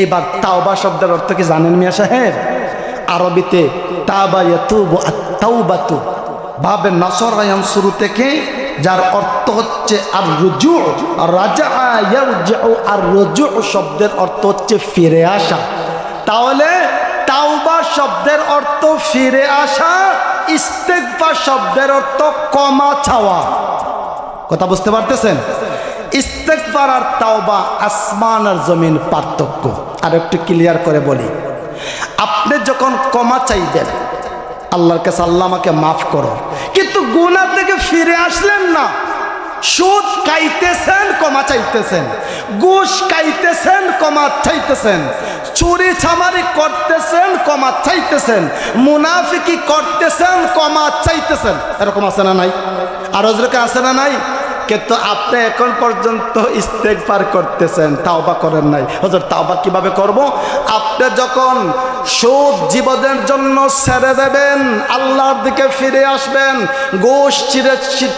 এইবার তাওবা শব্দের অর্থ কি জানেন মিয়া সাহেব? আরবিতে তাবা ইয়াতুবু, আত-তাওবাতু বাবে নাসরা ইয়ানসুরু থেকে, যার অর্থ হচ্ছে আর রুজু, রাজা ইয়ারজিউ, আর রুজু শব্দের অর্থ হচ্ছে ফিরে আসা। তাহলে তাওবা শব্দের অর্থ ফিরে আসা, ইস্তেগফার শব্দের অর্থ ক্ষমা চাওয়া। কথা বুঝতে পারতেছেন? ইস্তেগফার আর তাওবা আসমান আর জমিন পার্থক্য। আর একটু ক্লিয়ার করে বলি, আপনি যখন ক্ষমা চাইবেন আল্লাহর কাছে, আল্লাহ আমাকে মাফ করো, কিন্তু গুনাহ থেকে ফিরে আসলেন না, সুদ খাইতেছেন ক্ষমা চাইতেছেন, ঘুষ খাইতেছেন ক্ষমা চাইতেছেন, চুরি চামারি করতেছেন ক্ষমা চাইতেছেন, মুনাফিকি করতেছেন ক্ষমা চাইতেছেন, এরকম আছে না নাই? আর হযরত আছে না নাই? কিন্তু আপনি এখন পর্যন্ত ইস্তেগফার করতেছেন, তাওবা করেন নাই। হুজুর তাওবা কিভাবে করব? আপনি যখন সুদ জীবনের জন্য ছেড়ে দেবেন, আল্লাহর দিকে ফিরে আসবেন, ঘুষ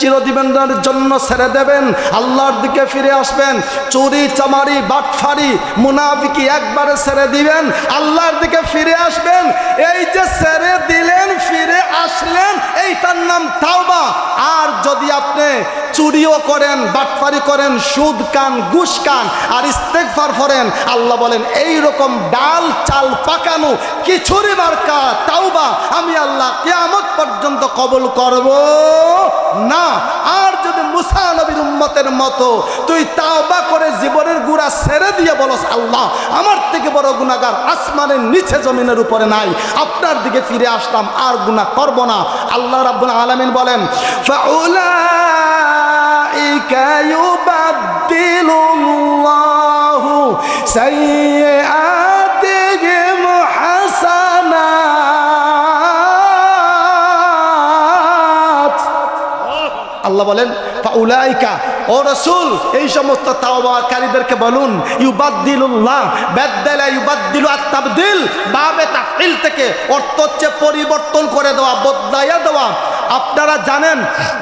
চিরজীবনের জন্য ছেড়ে দেবেন, আল্লাহর দিকে ফিরে আসবেন, চুরি চামারি বাটফারি মুনাফিকি একবারে ছেড়ে দিবেন, আল্লাহর দিকে ফিরে আসবেন। এই যে ছেড়ে দিলেন, ফিরে আসলেন, এইটার নাম তাওবা। আর যদি আপনি চুরিও করেন, বাটফারি করেন, সুদ খান, ঘুষ খান, আর ইস্তেগফার করেন, আল্লাহ বলেন এই রকম ডাল চাল পাকানো কিছুরই মার্কা তাওবা আমি আল্লাহ কিয়ামত পর্যন্ত কবুল করব না। আর যদি মুসা নবীর উম্মতের মতো তুই তাওবা করে জীবনের গুনাহ ছেড়ে দিয়ে বলস, আল্লাহ আমার থেকে বড় গুনাহগার আসমানের নিচে জমিনের উপরে নাই, আপনার দিকে ফিরে আসলাম, আর গুনাহ করব না, আল্লাহ রাব্বুল আলামিন বলেন ফাউলাইকা ইউবাদদিলুল্লাহু সাইয়্যাতিহিম হাসানাত। আল্লাহ বলেন ফাউলাইকা, ও রাসূল এই সমস্ত তাওবাকারীদেরকে বলুন, ইউবাদদিলুল্লাহ, বাদদালা ইউবাদদিলু আত-তাবদিল, বাবে তাফঈল থেকে অর্থ হচ্ছে পরিবর্তন করে দেওয়া, বদলাইয়া দেওয়া। আপনারা জানেন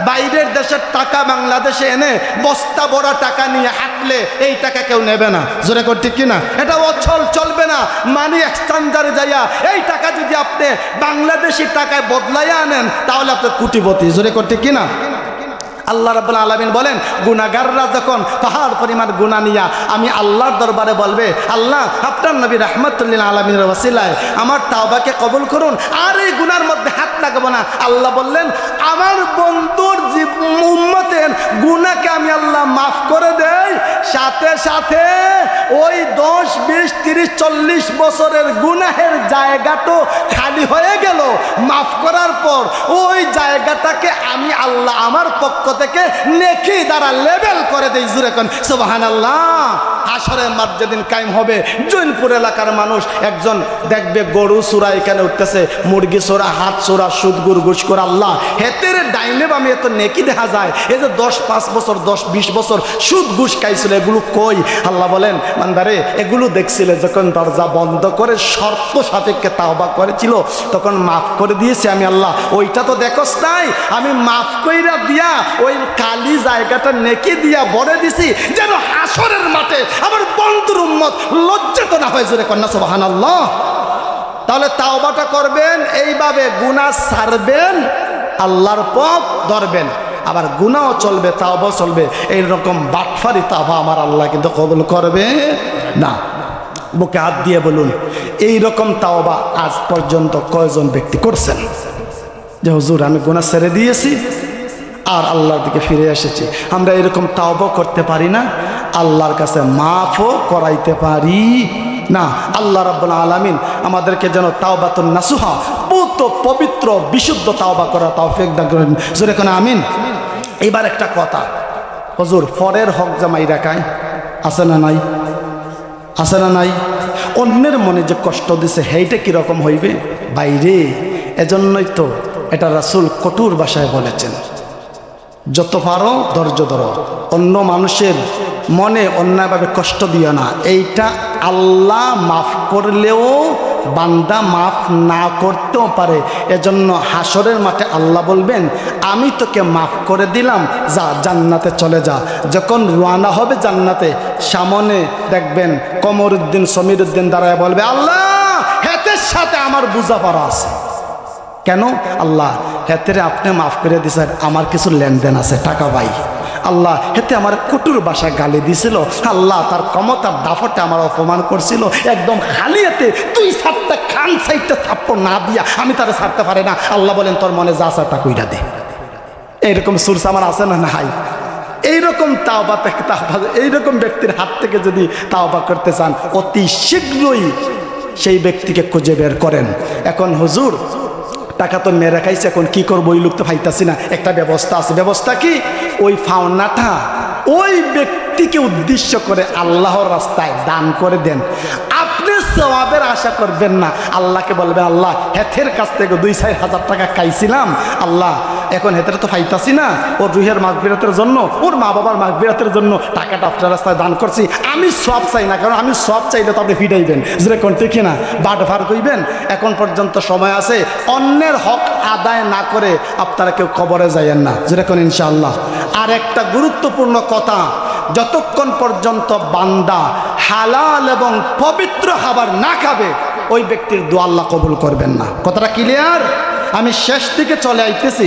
বাইরের দেশের টাকা বাংলাদেশে এনে বস্তা ভরা টাকা নিয়ে হাঁটলে এই টাকা কেউ নেবে না, জোরে করে ঠিক কিনা? এটা অচল, চলবে না। মানি এক্সচেঞ্জারে যাইয়া এই টাকা যদি আপনি বাংলাদেশি টাকায় বদলাইয়া আনেন তাহলে আপনি কোটিপতি, জোরে করে ঠিক কিনা? আল্লাহ রাব্বুল আলামিন বলেন গুনাহগাররা যখন পাহাড় পরিমাণ গুনাহ নিয়া আমি আল্লাহর দরবারে বলবে, আল্লাহ আপনার নবী রাহমাতুল লিল আলামিনের ওসিলায় আমার তাওবাকে কবুল করুন, আর এই গুনার মধ্যে হাত লাগাবো না। আল্লাহ বললেন আমার বন্ধুর উম্মতের গুনাহকে আমি আল্লাহ মাফ করে দেই, সাথে সাথে ওই 10, 20, 30, 40 বছরের গুনাহের জায়গাটা খালি হয়ে গেল। মাফ করার পর ওই জায়গাটাকে আমি আল্লাহ আমার পক্ষ থেকে নেকি দ্বারা লেবেল করে দেই, জুরে কোন সুবহানাল্লাহ। হাসরের মাঠ যেদিন কায়েম হবে, জৈনপুর এলাকার মানুষ একজন দেখবে গরু চোরা এখানে উঠতেছে, মুরগি চোরা, হাত চোরা, সুদ ঘুষ করে, আল্লাহ হেতের ডাইনে বামে এত নেকি দেখা যায়, এই যে 10-5 বছর 10-20 বছর সুদ ঘুষ খাইছিল, এগুলো কই? আল্লাহ বলেন বান্দারে এগুলো দেখছিলে যখন দরজা বন্ধ করে শর্ত সাপেক্ষে তাওবা করেছিল তখন মাফ করে দিয়েছি আমি আল্লাহ, ওইটা তো দেখোস নাই, আমি মাফ কইরা দিয়া ওই কালি জায়গাটা নেকি দিয়া ভরে দিছি, যেন হাসরের মাঠে আমার বন্ধুর উম্মত লজ্জিত না হয়, জোরে কন্যা সুবহানাল্লাহ। তাহলে তাওবাটা করবেন এইভাবে, গুনাহ ছাড়বেন, আল্লাহর পথ ধরবেন, আবার গুনাহও চলবে, তাওবাও চলবে। এইরকম বাটফারি তাওবা আমার আল্লাহ কিন্তু কবুল করবে না। বুকে হাত দিয়ে বলুন এইরকম তাওবা আজ পর্যন্ত কয়জন ব্যক্তি করছেন যে হুজুর আমি গুনাহ ছেড়ে দিয়েছি আর আল্লাহর দিকে ফিরে এসেছি? আমরা এরকম তাওবা করতে পারি না, আল্লাহর কাছে মাফও করাইতে পারি না। আল্লাহ রাব্বুল আলামিন আমাদেরকে যেন তাওবাতুন নাসুহা, পুত পবিত্র বিশুদ্ধ তাওবা করার তৌফিক দান করেন, জোরে কোন আমিন। এবার একটা কথা, হুজুর পরের হক জামাই রাখায় আছে না নাই? আছে না নাই? অন্যের মনে যে কষ্ট দিছে সেইটা কিরকম হইবে বাইরে? এজন্যই তো এটা রাসূল কঠোর ভাষায় বলেছেন, যত পারো ধৈর্য ধরো, অন্য মানুষের মনে অন্যায়ভাবে কষ্ট দিও না। এইটা আল্লাহ মাফ করলেও বান্দা মাফ না করতেও পারে। এজন্য হাসরের মাঠে আল্লাহ বলবেন আমি তোকে মাফ করে দিলাম, যা জান্নাতে চলে যা। যখন রওনা হবে জান্নাতে, সামনে দেখবেন কমরউদ্দিন সমীরউদ্দিন দাঁড়ায় বলবে আল্লাহ হেতের সাথে আমার বোঝাপড়া আছে। কেন? আল্লাহ হেতেরে আপনি মাফ করে দিয়েছেন, আমার কিছু লেনদেন আছে, টাকা পাই। আল্লাহ হেতে আমার কঠোর ভাষায় গালি দিছিল, আল্লাহ তার ক্ষমতার দাফটে আমার অপমান করছিল, একদম খালি হাতে তুই সাতটা খান সাইডটা থাপ্পড় না দিয়া আমি তারা ছাড়তে পারি না। আল্লাহ বলেন তোর মনে যা আছে তা কইরা দে। এরকম সুরস আমার আছে না নাই? এইরকম তাওবা থেকে এইরকম ব্যক্তির হাত থেকে যদি তাওবা করতে চান অতি শীঘ্রই সেই ব্যক্তিকে খুঁজে বের করেন। এখন হুজুর টাকা তো মেরে খাইছে, এখন কি করবো, ওই লোক তো পাইতাছি না। একটা ব্যবস্থা আছে। ব্যবস্থা কি? ওই ফাওনাটা ওই ব্যক্তিকে উদ্দেশ্য করে আল্লাহর রাস্তায় দান করে দেন। আপনি সওয়াবের আশা করবেন না, আল্লাহকে বলবেন আল্লাহ হেথের কাছ থেকে 2-4 হাজার টাকা খাইছিলাম, আল্লাহ এখন হেথের তো পাইতাছি না, ওর রুহের মাগফিরাতের জন্য, ওর মা বাবার মাগফিরাতের জন্য টাকাটা আপনার রাস্তায় দান করছি, আমি সব চাই না, কারণ আমি সব চাইলে তো আপনি ফিরাইবেন, যেরকম ঠিক না বাট ভার কইবেন। এখন পর্যন্ত সময় আছে, অন্যের হক আদায় না করে আপনারা কেউ কবরে যাইয়েন না, যেরকম ইনশাআল্লাহ। আর একটা গুরুত্বপূর্ণ কথা, যতক্ষণ পর্যন্ত বান্দা হালাল এবং পবিত্র খাবার না খাবে ওই ব্যক্তির দোয়া আল্লাহ কবুল করবেন না। কথাটা ক্লিয়ার? আমি শেষ দিকে চলে আইতেছি।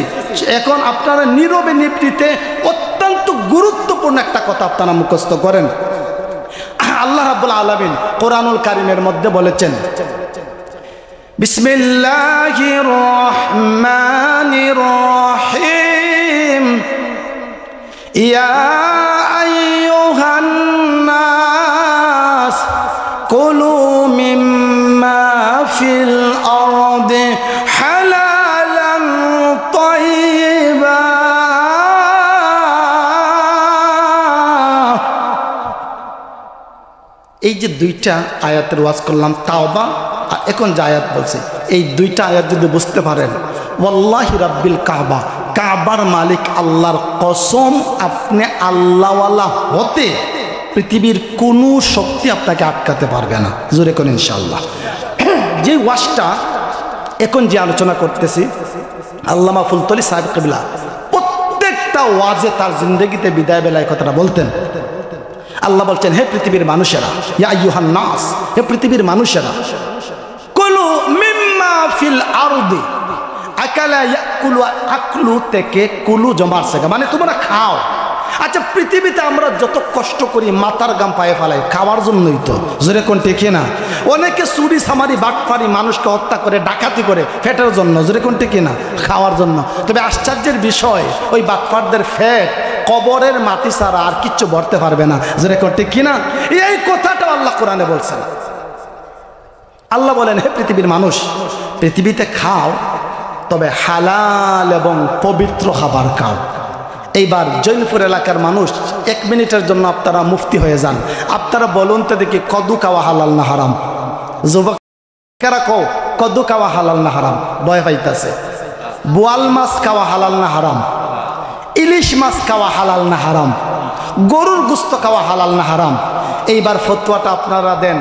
এখন আপনারা নীরবে নিবৃতে অত্যন্ত গুরুত্বপূর্ণ একটা কথা আপনারা মুখস্থ করেন। আল্লাহ রাব্বুল আলামিন কোরআনুল কারীমের মধ্যে বলেছেন, বিসমিল্লাহির রহমানির রহিম, ইয়া আইয়ুহান নাস কুলু মিম্মা ফিল আরদি হালালান তাইয়্যিবা। এই যে দুইটা আয়াতের ওয়াজ করলাম, তাওবা আর এখন যে আয়াত বলছে, এই দুইটা আয়াত যদি বুঝতে পারেন, ওয়াল্লাহি রাব্বিল কাবা, কাবার মালিক আল্লাহর কসম, আপনি আল্লাহওয়ালা হতে পৃথিবীর কোনো শক্তি আপনাকে আটকাতে পারবে না। জোরে কোন ইনশাআল্লাহ। যে ওয়াজটা এখন যে আলোচনা করতেছি, আল্লামা ফুলতলি সাহেব কিবলা প্রত্যেকটা ওয়াজে তার জিন্দগিতে বিদায় বেলায় কথাটা বলতেন। আল্লাহ বলছেন, হে পৃথিবীর মানুষেরা, ইয়া আইয়ুহান নাস, হে পৃথিবীর মানুষেরা, কুলু মিম্মা ফিল আরদি, আকালা ইয়াকুলু, আকলু থেকে কুলু জমার সেগা, মানে তোমরা খাও। আচ্ছা, পৃথিবীতে আমরা যত কষ্ট করি, মাথার গাম পায়ে ফেলাই, খাওয়ার জন্যই তো, জোরে কোন ঠিক না? অনেকে চুরি সামারি বাটফারি মানুষকে হত্যা করে, ডাকাতি করে ফ্যাটের জন্য, জোরে কোন ঠিক না? খাওয়ার জন্য। তবে আশ্চর্যের বিষয়, ওই বাটফারদের ফ্যাট কবরের মাটি ছাড়া আর কিচ্ছু ভরতে পারবে না, জোরে কোন ঠিক না? এই কথাটা আল্লাহ কোরআনে বলছেন। আল্লাহ বলেন, হে পৃথিবীর মানুষ, পৃথিবীতে খাও, তবে হালাল এবং পবিত্র খাবার খাও। এইবার জৈনপুর এলাকার মানুষ 1 মিনিটের জন্য আপনারা মুফতি হয়ে যান। আপনারা বলুন তো দেখি, কদু খাওয়া হালাল না হারাম? যুবকেরা কদু খাওয়া হালাল না হারাম? ভয় পাইতেছে। বোয়াল মাছ খাওয়া হালাল না হারাম? ইলিশ মাছ খাওয়া হালাল না হারাম? গরুর গোস্ত খাওয়া হালাল না হারাম? এইবার ফতোয়াটা আপনারা দেন।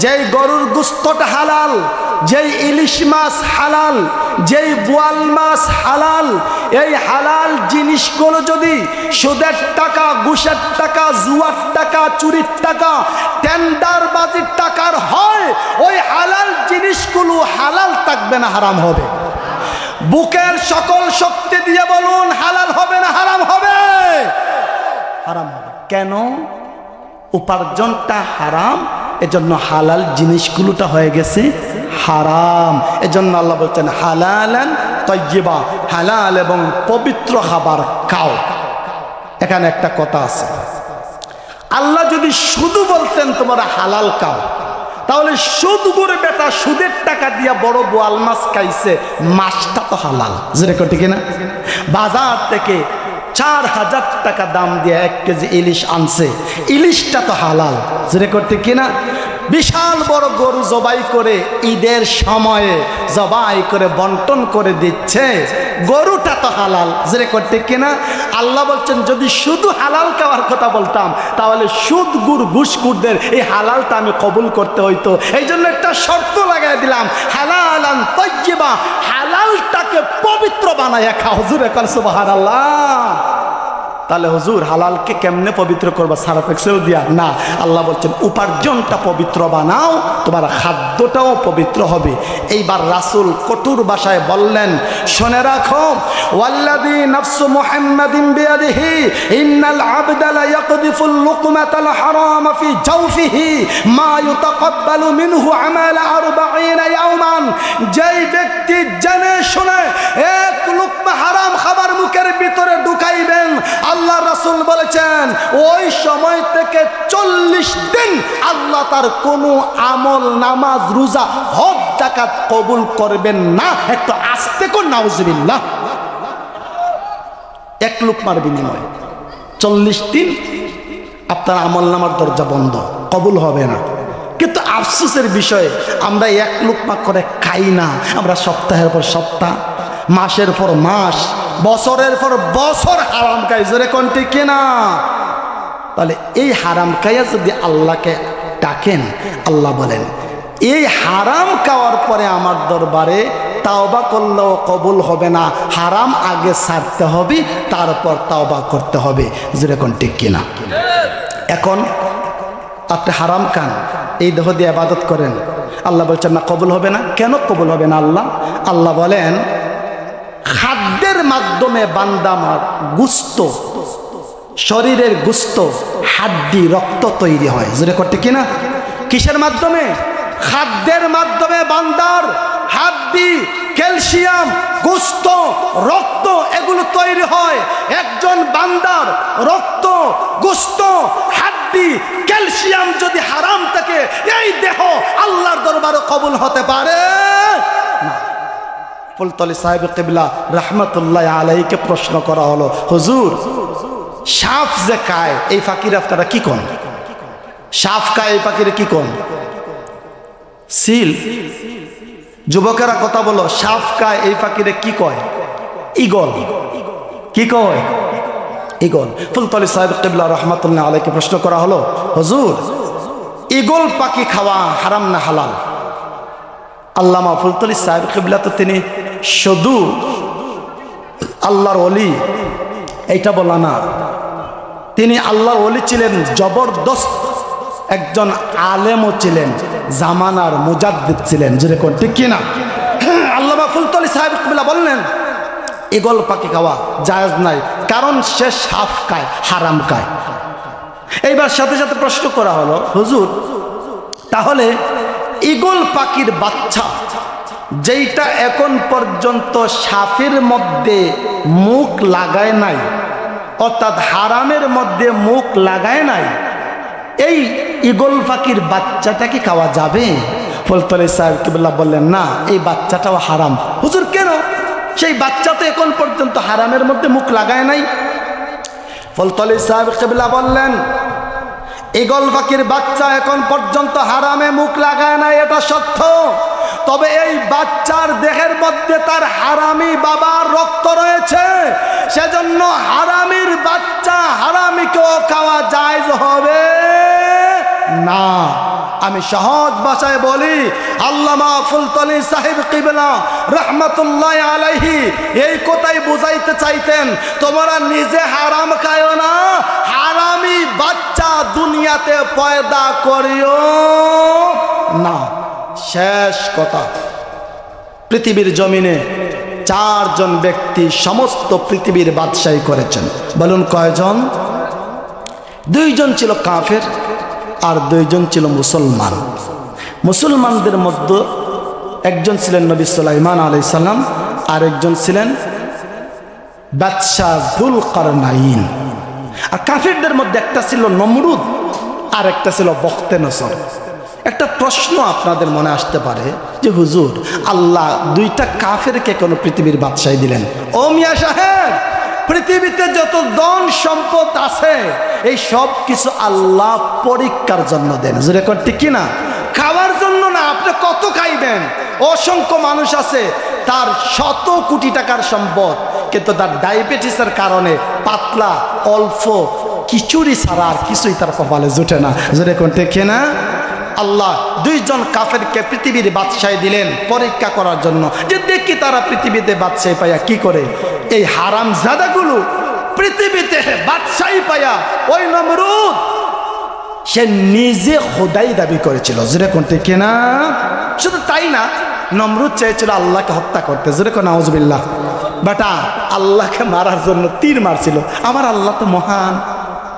যেই গরুর গোস্তটা হালাল, যেই ইলিশ মাছ হালাল, যেই বোয়াল মাছ হালাল, এই হালাল জিনিসগুলো যদি সুদের টাকা, ঘুষের টাকা, জুয়ার টাকা, চুরির টাকা, টেন্ডারবাজির টাকার হয়, ওই হালাল জিনিসগুলো হালাল থাকবে না হারাম হবে? বুকের সকল শক্তি দিয়ে বলুন, হালাল হবে না হারাম হবে? হারাম হবে। কেন? উপার্জনটা হারাম, এজন্য হালাল জিনিসগুলোটা হয়ে গেছে হারাম। এজন্য আল্লাহ বলছেন, হালালান তাইয়্যিবা, হালাল এবং পবিত্র খাবার খাও। এখানে একটা কথা আছে, আল্লাহ যদি শুধু বলতেন তোমরা হালাল খাও, তাহলে সুদ করে বেটা সুদের টাকা দিয়া বড় বোয়াল মাছ খাইছে, মাছটা তো হালাল, যেরকম ঠিক না? বাজার থেকে 4000 টাকা দাম দিয়ে 1 কেজি ইলিশ আনছে, ইলিশটা তো হালাল, যেরকম ঠিক না? বিশাল বড় গরু জবাই করে ঈদের সময়ে জবাই করে বন্টন করে দিচ্ছে, গরুটা তো হালাল, যেরকম ঠিক না? আল্লাহ বলছেন, যদি শুধু হালাল খাওয়ার কথা বলতাম, তাহলে সুদ গুড় ঘুষখোরদের এই হালালটা আমি কবুল করতে হইতো। এই জন্য একটা শর্ত লাগাই দিলাম, হালালান তাইয়্যিবা, হালালটাকে পবিত্র বানায়া খাও। হুজুর কল সুবহানাল্লাহ। তাহলে হুজুর হালালকে কেমনে পবিত্র করবা? সারাফ এক্সেল দিয়া না, আল্লাহ বলছেন উপার্জনটা পবিত্র বানাও, তোমার খাদ্যটাও পবিত্র হবে। এইবার রাসূল কঠোর ভাষায় বললেন, শুনে রাখো, ওয়াল্লাযী নাফসু মুহাম্মাদিন বিয়াদিহি ইন্নাল আবদা লা ইয়াকদিফুল লুকমাতাল হারাম ফি জাওফিহি মা ইউতাকাব্বালু মিনহু আমাল 40 ইয়াওমান। যেই ব্যক্তি জেনে শুনে 1 লুকমা হারাম খাবার মুখের ভিতরে ঢুকাইবেন, আল্লাহ রাসূল বলেছেন ওই সময় থেকে 40 দিন আল্লাহ তার কোনো আমল, নামাজ, রোজা, হজ, যাকাত কবুল করবেন না। একটু আস্তে কর নাউজুবিল্লাহ। এক লুকমার বিনিময়ে 40 দিন আপনার আমল নামার দরজা বন্ধ, কবুল হবে না। কিন্তু আফসোসের বিষয় আমরা এক লুকমা করে খাই না, আমরা সপ্তাহের পর সপ্তাহ, মাসের পর মাস, বছরের পর বছর হারাম খাই। জোরে কোন ঠিক কিনা? তাহলে এই হারাম খাইয়া যদি আল্লাহকে ডাকেন, আল্লাহ বলেন এই হারাম খাওয়ার পরে আমার দরবারে তাওবা করলেও কবুল হবে না, হারাম আগে ছাড়তে হবে, তারপর তাওবা করতে হবে। যেরকম ঠিক কিনা? এখন আপনি হারাম খান, এই দেহ দিয়ে ইবাদত করেন, আল্লাহ বলছেন না কবুল হবে না। কেন কবুল হবে না? আল্লাহ বলেন খাদ্যের মাধ্যমে বান্দামার গুস্ত, শরীরের গুস্ত, হাড্ডি, রক্ত তৈরি হয়। যেরকম ঠিক কিনা? কিসের মাধ্যমে? খাদ্যের মাধ্যমে বান্দার হাড্ডি, ক্যালসিয়াম, গোস্ত, রক্ত এগুলো তৈরি হয়। একজন বান্দার রক্ত, গোস্ত, হাড্ডি, ক্যালসিয়াম যদি হারাম থাকে, এই দেহ আল্লাহর দরবারে কবুল হতে পারে না। ফুলতলি সাহেব কিবলা রাহমাতুল্লাহ আলাইহিকে প্রশ্ন করা হলো, হুজুর সাপ যে খায় এই ফাকির আপনারা কি কোন? সাপ খায় এই ফাকিরে কি কোন? সিল। যুবকেরা কথা বলো, সাপ খায় এই ফাকিরে কি কয়? ঈগল। কি কয়? ঈগল। ফুলতলি সাহেব কিবলা রাহমাতুল্লাহ আলাইহিকে প্রশ্ন করা হলো, হুজুর ঈগল পাখি খাওয়া হারাম না হালাল? আল্লামা ফুলতলি সাহেব কিবলা তো তিনি শুধু আল্লাহর ওলি এইটা বলা না, তিনি আল্লাহর ওলি ছিলেন, জবরদস্ত একজন আলেমও ছিলেন, জামানার মুজাদ্দিদ ছিলেন। যেরকম ঠিক কিনা? আল্লামা ফুলতলি সাহেব কিবলা বললেন ঈগল পাখি খাওয়া জায়েজ নাই, কারণ সে সাপ খায়, হারাম খায়। এইবার সাথে সাথে প্রশ্ন করা হলো, হুজুর তাহলে ঈগল পাখির বাচ্চা যেইটা এখন পর্যন্ত সাপের মধ্যে মুখ লাগায় নাই, অর্থাৎ হারামের মধ্যে মুখ লাগায় নাই, এই ঈগল পাখির বাচ্চাটা কি খাওয়া যাবে? ফুলতলি সাহেব কিবলা বললেন না, এই বাচ্চাটাও হারাম। হুজুর কেন? সেই বাচ্চা তো এখন পর্যন্ত হারামের মধ্যে মুখ লাগায় নাই। ফুলতলি সাহেব কিবলা বললেন ঈগল পাখির বাচ্চা এখন পর্যন্ত হারামে মুখ লাগায় নাই, এটা সত্য। তবে এই বাচ্চার দেহের মধ্যে তার হারামি বাবার রক্ত রয়েছে, সেজন্য হারামির বাচ্চা হারামিকেও খাওয়া জায়েজ হবে না। আমি সহজ ভাষায় বলি, আল্লামা ফুলতলি সাহেব কিবলা রাহমাতুল্লাহ আলাইহি এই কথাই বুঝাইতে চাইতেন, তোমরা নিজে হারাম খায়ো না, হারামি বাচ্চা দুনিয়াতে পয়দা করিও না। শেষ কথা, পৃথিবীর জমিনে 4 জন ব্যক্তি সমস্ত পৃথিবীর বাদশাহী করেছেন। বলুন কয়জন? 2 জন ছিল কাফের আর 2 জন ছিল মুসলমান। মুসলমানদের মধ্যে একজন ছিলেন নবী সুলাইমান আলাইহিস সালাম, আর একজন ছিলেন বাদশাহ যুলকারনাইন। আর কাফেরদের মধ্যে একটা ছিল নমরুদ আর একটা ছিল বখতেনসর। একটা প্রশ্ন আপনাদের মনে আসতে পারে যে হুজুর আল্লাহ 2টা কাফেরকে কেন পৃথিবীর বাদশাহী দিলেন? ও মিয়া সাহেব, পৃথিবীতে যত ধন সম্পদ আছে এই সব কিছু আল্লাহ পরীক্ষার জন্য দেন। যেরকম ঠিক কিনা? খাওয়ার জন্য না। আপনি কত খাইবেন? অসংখ্য মানুষ আছে তার 100 কোটি টাকার সম্পদ, কিন্তু তার ডায়াবেটিসের কারণে পাতলা, অল্প খিচুড়ি ছাড়া আর কিছুই তার কপালে জুটে না। যেরকম ঠিক কিনা? আল্লাহ 2 জন কাফেরকে পৃথিবীর বাদশাহী দিলেন পরীক্ষা করার জন্য, যে দেখি তারা পৃথিবীতে বাদশাহী পাইয়া কি করে। এই হারাম জাদাগুলো পৃথিবীতে বাদশাহী পাইয়া ওই নমরুদ সে নিজে খোদাই দাবি করেছিল। যেরকম ঠিক না? শুধু তাই না, নমরুদ চেয়েছিল আল্লাহকে হত্যা করতে। যেরকম নাউজুবিল্লাহ, বেটা আল্লাহকে মারার জন্য তীর মারছিল। আমার আল্লাহ তো মহান,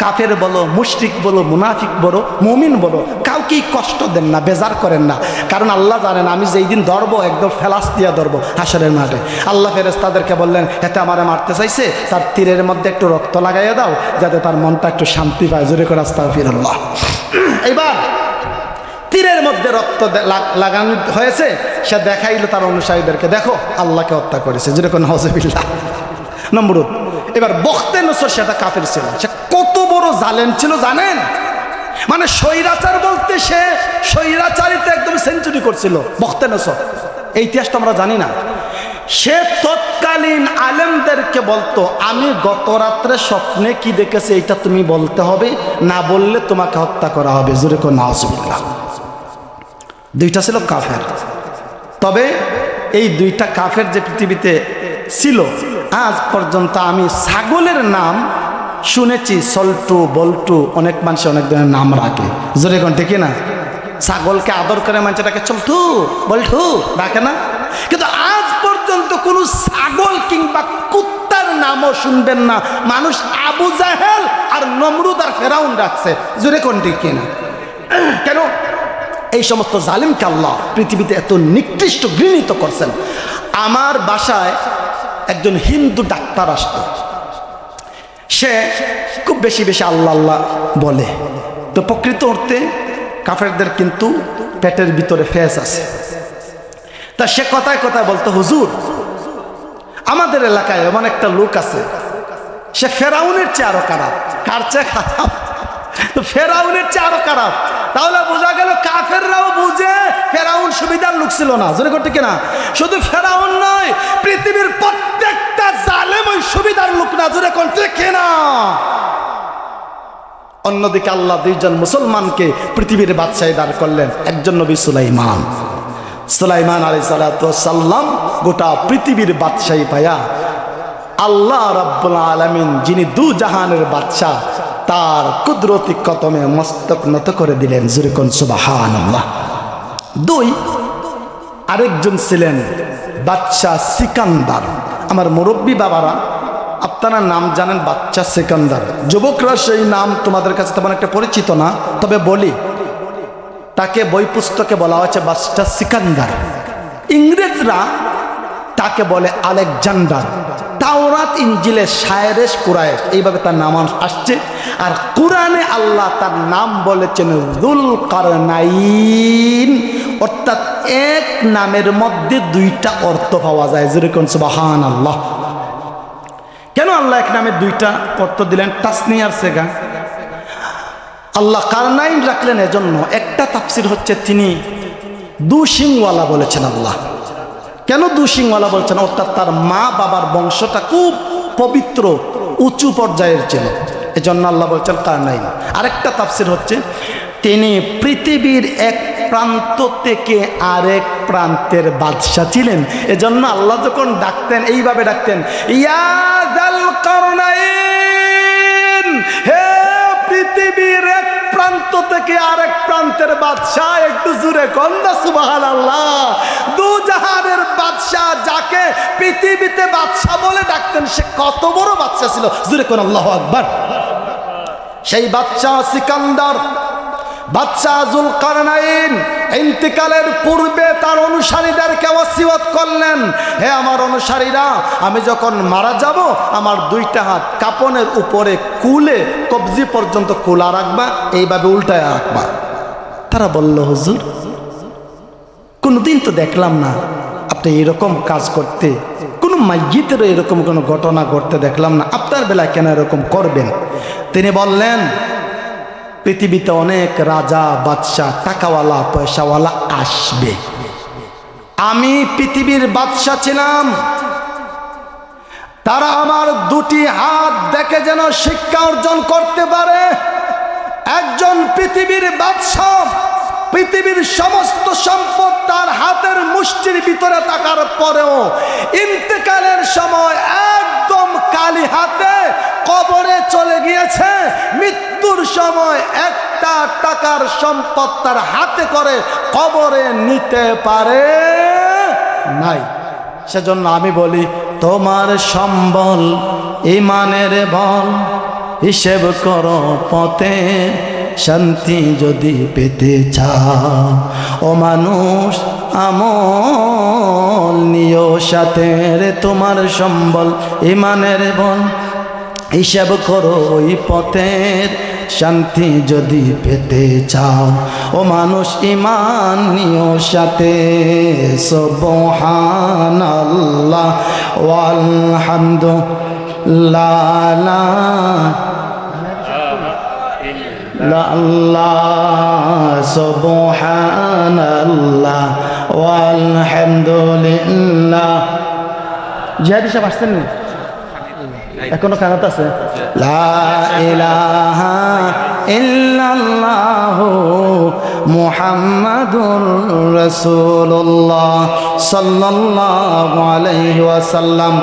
কাফের বলো, মুশরিক বলো, মুনাফিক বলো, মুমিন বলো, কাউকেই কষ্ট দেন না, বেজার করেন না। কারণ আল্লাহ জানেন আমি যেই দিন ধরবো একদম ফেলাস দিয়া ধরবো হাসরের মাঠে। আল্লাহ ফেরেশতাদেরকে বললেন, এতে আমারে মারতে চাইছে, তার তীরের মধ্যে একটু রক্ত লাগাইয়া দাও যাতে তার মনটা একটু শান্তি পায়। জোরে করে আস্তাগফিরুল্লাহ। এবার তীরের মধ্যে রক্ত লাগানো হয়েছে, সে দেখাইলো তার অনুসারীদেরকে, দেখো আল্লাহকে হত্যা করেছে। জোরে করে নাউযুবিল্লাহ। নমরুদ। এবার বখতে নসর সেটা কাফের ছিল, সে কত বড় জালেম ছিল জানেন? মানে স্বৈরাচার বলতে সে স্বৈরাচারিতে একদম সেঞ্চুরি করছিল বখতে নসর। এই ইতিহাসটা আমরা জানি না। সে তৎকালীন আলেমদেরকে বলতো, আমি গত রাত্রে স্বপ্নে কি দেখেছি এটা তুমি বলতে হবে, না বললে তোমাকে হত্যা করা হবে। জোরে করে নাউযুবিল্লাহ। দুইটা ছিল কাফের। তবে এই দুইটা কাফের যে পৃথিবীতে ছিল, আজ পর্যন্ত আমি ছাগলের নাম শুনেছি সল্টু, বল্টু, অনেক মানুষ অনেক ধরনের নাম রাখে। জোরে কোন ঠিক না? ছাগলকে আদর করে মানুষটাকে চলটু বল্টু ডাকে না, কিন্তু আজ পর্যন্ত কোনো ছাগল কিংবা কুত্তার নামও শুনবেন না মানুষ আবু জাহেল আর নমরুদ আর ফেরাউন রাখছে। জোরে কোন ঠিক না? কেন? এই সমস্ত জালিমকে আল্লাহ পৃথিবীতে এত নিকৃষ্ট ঘৃণিত করছেন। আমার বাসায় একজন হিন্দু ডাক্তার আসতো, সে খুব বেশি বেশি আল্লাহ আল্লাহ বলে। তো প্রকৃত অর্থে কাফেরদের কিন্তু পেটের ভিতরে ফেস আছে। তা সে কথায় কথায় বলতো, হুজুর আমাদের এলাকায় এমন একটা লোক আছে, সে ফেরাউনের চেয়ে আরো খারাপ। কার চেয়ে খারাপ? তো ফেরাউনের চেয়ে আরো খারাপ। তাহলে বোঝা গেল কাফেররাও বুঝে ফেরাউন সুবিধার লোক ছিল না। জোরে করতে কিনা? শুধু ফেরাউন নয়, পৃথিবীর প্রত্যেকটা জালেম ওই সুবিধার লোক না। জোরে করতে কিনা? অন্যদিকে আল্লাহ দুইজন মুসলমানকে পৃথিবীর বাদশাহী দাঁড় করলেন। একজন নবী সুলাইমান, সুলাইমান আলাইহিস সালাতু ওয়াস সালাম গোটা পৃথিবীর বাদশাহী পায়া আল্লাহ রাব্বুল আলামিন যিনি দু জাহানের বাদশাহ, তার কুদরতি কদমে মস্তক নত করে দিলেন। জোরে কোন সুবহানাল্লাহ। দুই, আরেকজন ছিলেন বাদশাহ সিকান্দার। আমার মুরব্বী বাবারা আপনারা নাম জানেন বাদশাহ সিকান্দার। যুবকরা সেই নাম তোমাদের কাছে তেমন একটা পরিচিত না, তবে বলি তাকে বই পুস্তকে বলা হয়েছে বাদশাহ সিকান্দার। ইংরেজরা তাকে বলে আলেকজান্ডার। তাওরাত ইনজিলে শায়রেশ কুরাইশ এইভাবে তার নাম আসছে। আর কুরআনে আল্লাহ তার নাম বলেছেন যুলকারনাইন, অর্থাৎ এক নামের মধ্যে দুইটা অর্থ পাওয়া যায়। যেরকম সুবহানাল্লাহ। কেন আল্লাহ এক নামে দুইটা অর্থ দিলেন? তাসনিয়ার সেগা। আল্লাহ কারনাইন রাখলেন এজন্য, একটা তাফসির হচ্ছে তিনি দুশিংওয়ালা বলেছেন আল্লাহ। কেন দুশিংওয়ালা বলছেন? অর্থাৎ তার মা বাবার বংশটা খুব পবিত্র উঁচু পর্যায়ের ছিল, এজন্য আল্লাহ বলছেন কারনাইন। আরেকটা তাফসির হচ্ছে তিনি পৃথিবীর এক প্রান্ত থেকে আরেক প্রান্তের বাদশাহ ছিলেন, এজন্য আল্লাহ যখন ডাকতেন এইভাবে ডাকতেন, ইয়া যাল কারনাইন, হে পৃথিবীর এক প্রান্ত থেকে আরেক প্রান্তের বাদশাহ। একটু জোরে কন্যা সুবহানাল্লাহ। দু জাহানের বাদশাহ যাকে পৃথিবীতে বাদশাহ বলে ডাকতেন, সে কত বড় বাদশাহ ছিল। জোরে কোন আল্লাহু আকবার। সেই বাদশাহ সিকান্দার, বাদশাহ যুলকারনাইন ইন্তিকালের পূর্বে তার অনুসারীদেরকে ওসিয়ত করলেন, হে আমার অনুসারীরা, আমি যখন মারা যাব আমার দুইটা হাত কাপনের উপরে কুলে কবজি পর্যন্ত খোলা রাখবা, এইভাবে উল্টায় রাখবা। তারা বলল, হুজুর কোনোদিন তো দেখলাম না আপনি এরকম কাজ করতে, কোনো মাইয়িতেরও এরকম কোনো ঘটনা ঘটতে দেখলাম না, আপনার বেলায় কেন এরকম করবেন? তিনি বললেন, পৃথিবীতে অনেক রাজা বাদশাহ টাকাওয়ালা পয়সাওয়ালা আসবে, আমি পৃথিবীর বাদশাহ ছিলাম, তারা আমার দুটি হাত দেখে যেন শিক্ষা অর্জন করতে পারে। একজন পৃথিবীর বাদশাহ, পৃথিবীর সমস্ত সম্পদ তার হাতের মুষ্টির ভিতরে থাকার পরেও ইন্তেকালের সময় একদম খালি হাতে কবরে চলে গিয়েছে। মৃত্যুর সময় একটা টাকার সম্পদ তার হাতে করে কবরে নিতে পারে নাই। সেজন্য আমি বলি, তোমার সম্বল ইমানের বল, হিসেব করো পথে শান্তি যদি পেতে চাও। ও মানুষ আমল নিও সাথে রে তোমার সম্বল ইমানের বল, হিসাব করো ওই পথের শান্তি যদি পেতে চাও। ও মানুষ ইমান নিও সাথে সুবহানাল্লাহ ওয়ালহামদুলিল্লাহ আল্লাহ সুবহানাল্লাহ ওয়ালহামদুলিল্লাহ। জিহাদি সাহেব আসছেন না এখনো কানাত আছে। লা ইলাহা ইল্লাল্লাহু মুহাম্মাদুর রাসূলুল্লাহ সাল্লাল্লাহু আলাইহি ওয়াসাল্লাম।